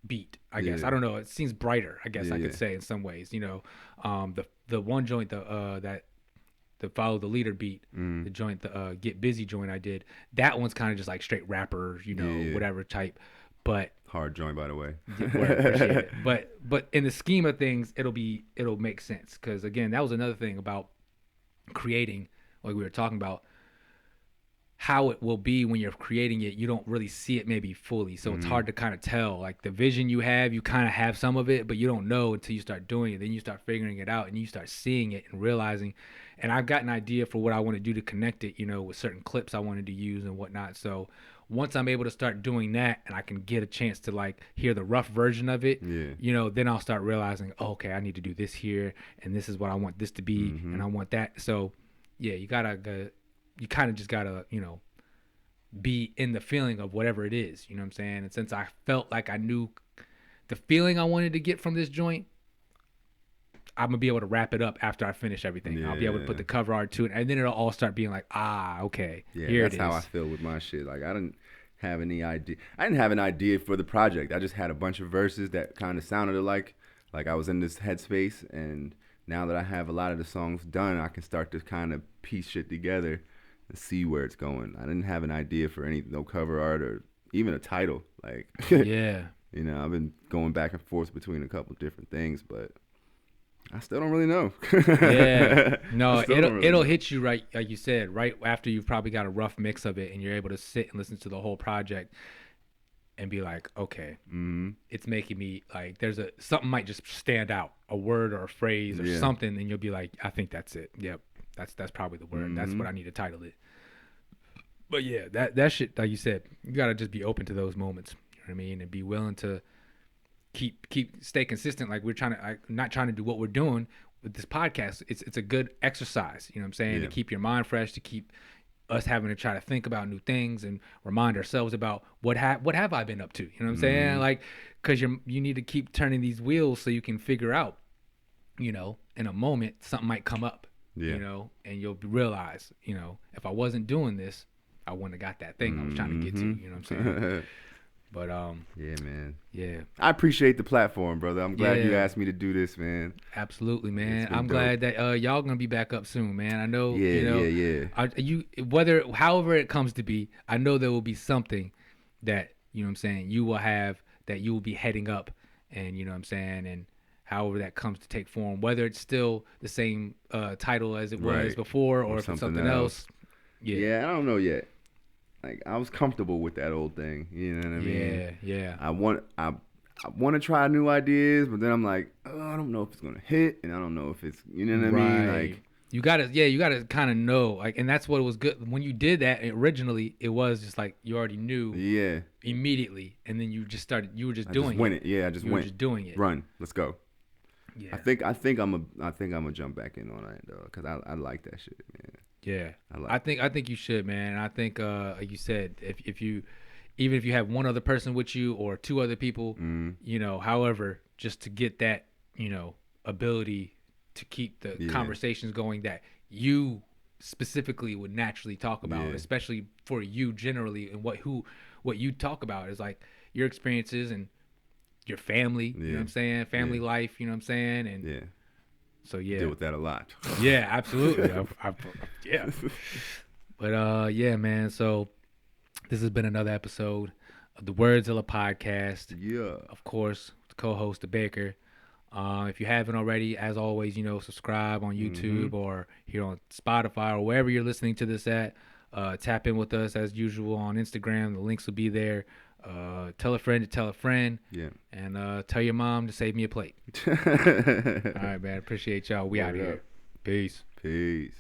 beat, I guess. I don't know. It seems brighter, I guess I could say in some ways. You know, the one joint that the Follow the Leader beat, the joint, the Get Busy joint I did. That one's kind of just like straight rapper, you know, whatever type. But hard joint, by the way. Appreciate it. But in the scheme of things, it'll make sense, because again, that was another thing about creating, like we were talking about, how it will be when you're creating it. You don't really see it maybe fully, so it's hard to kind of tell. Like the vision you kind of have some of it, but you don't know until you start doing it. Then you start figuring it out, and you start seeing it and realizing. And I've got an idea for what I want to do to connect it, you know, with certain clips I wanted to use and whatnot. So once I'm able to start doing that, and I can get a chance to like hear the rough version of it, you know, then I'll start realizing, oh, okay, I need to do this here, and this is what I want this to be, and I want that. So yeah, you kind of just gotta, you know, be in the feeling of whatever it is, you know what I'm saying? And since I felt like I knew the feeling I wanted to get from this joint, I'm gonna be able to wrap it up after I finish everything. I'll be able to put the cover art to it, and then it'll all start being like, okay, here it is. That's how I feel with my shit. Like I didn't have any idea. I didn't have an idea for the project. I just had a bunch of verses that kind of sounded like I was in this headspace. And now that I have a lot of the songs done, I can start to kind of piece shit together and see where it's going. I didn't have an idea for no cover art or even a title. Like yeah, you know, I've been going back and forth between a couple different things, but I still don't really know. Yeah, no, it'll hit you right, like you said, right after you've probably got a rough mix of it, and you're able to sit and listen to the whole project and be like, okay, it's making me like, something might just stand out, a word or a phrase or something, and you'll be like, I think that's it. Yep, that's probably the word. That's what I need to title it. But yeah, that shit, like you said, you gotta just be open to those moments. You know what I mean, and be willing to stay consistent. Like not trying to do what we're doing with this podcast. It's a good exercise, you know what I'm saying, to keep your mind fresh, to keep us having to try to think about new things and remind ourselves about what have I been up to, you know what I'm saying? Like, because you need to keep turning these wheels so you can figure out, you know, in a moment something might come up, you know, and you'll realize, you know, if I wasn't doing this, I wouldn't have got that thing I was trying to get to, you know what I'm saying? But yeah, man. Yeah. I appreciate the platform, brother. I'm glad you asked me to do this, man. Absolutely, man. I'm glad that y'all gonna be back up soon, man. I know. However it comes to be, I know there will be something that, you know what I'm saying, you will have, that you will be heading up, and you know what I'm saying, and however that comes to take form, whether it's still the same title as it was before, or if it's something else. Yeah, I don't know yet. Like, I was comfortable with that old thing, you know what I mean? Yeah. I want to try new ideas, but then I'm like, oh, I don't know if it's gonna hit, and I don't know if it's, you know what I mean? Like, you gotta kind of know, like, and that's what was good when you did that originally. It was just like you already knew, immediately, and then you just started. You were just doing it. Yeah, I just went. Just doing it. Run, let's go. Yeah. I think I'm gonna jump back in on that though, because I like that shit, man. Yeah, I think you should, man. I think, like you said, if you have one other person with you or two other people, you know, however, just to get that, you know, ability to keep the conversations going that you specifically would naturally talk about, especially for you generally, and what you talk about is like your experiences and your family, you know what I'm saying, family life, you know what I'm saying, and so deal with that a lot. Yeah, absolutely. Yeah. But yeah, man. So this has been another episode of the Werds Illah Podcast. Yeah. Of course, the co-host, the Baker. If you haven't already, as always, you know, subscribe on YouTube or here on Spotify or wherever you're listening to this at. Tap in with us as usual on Instagram. The links will be there. Tell a friend to tell a friend. Yeah. And tell your mom to save me a plate. All right, man. Appreciate y'all. We out here. Peace. Peace.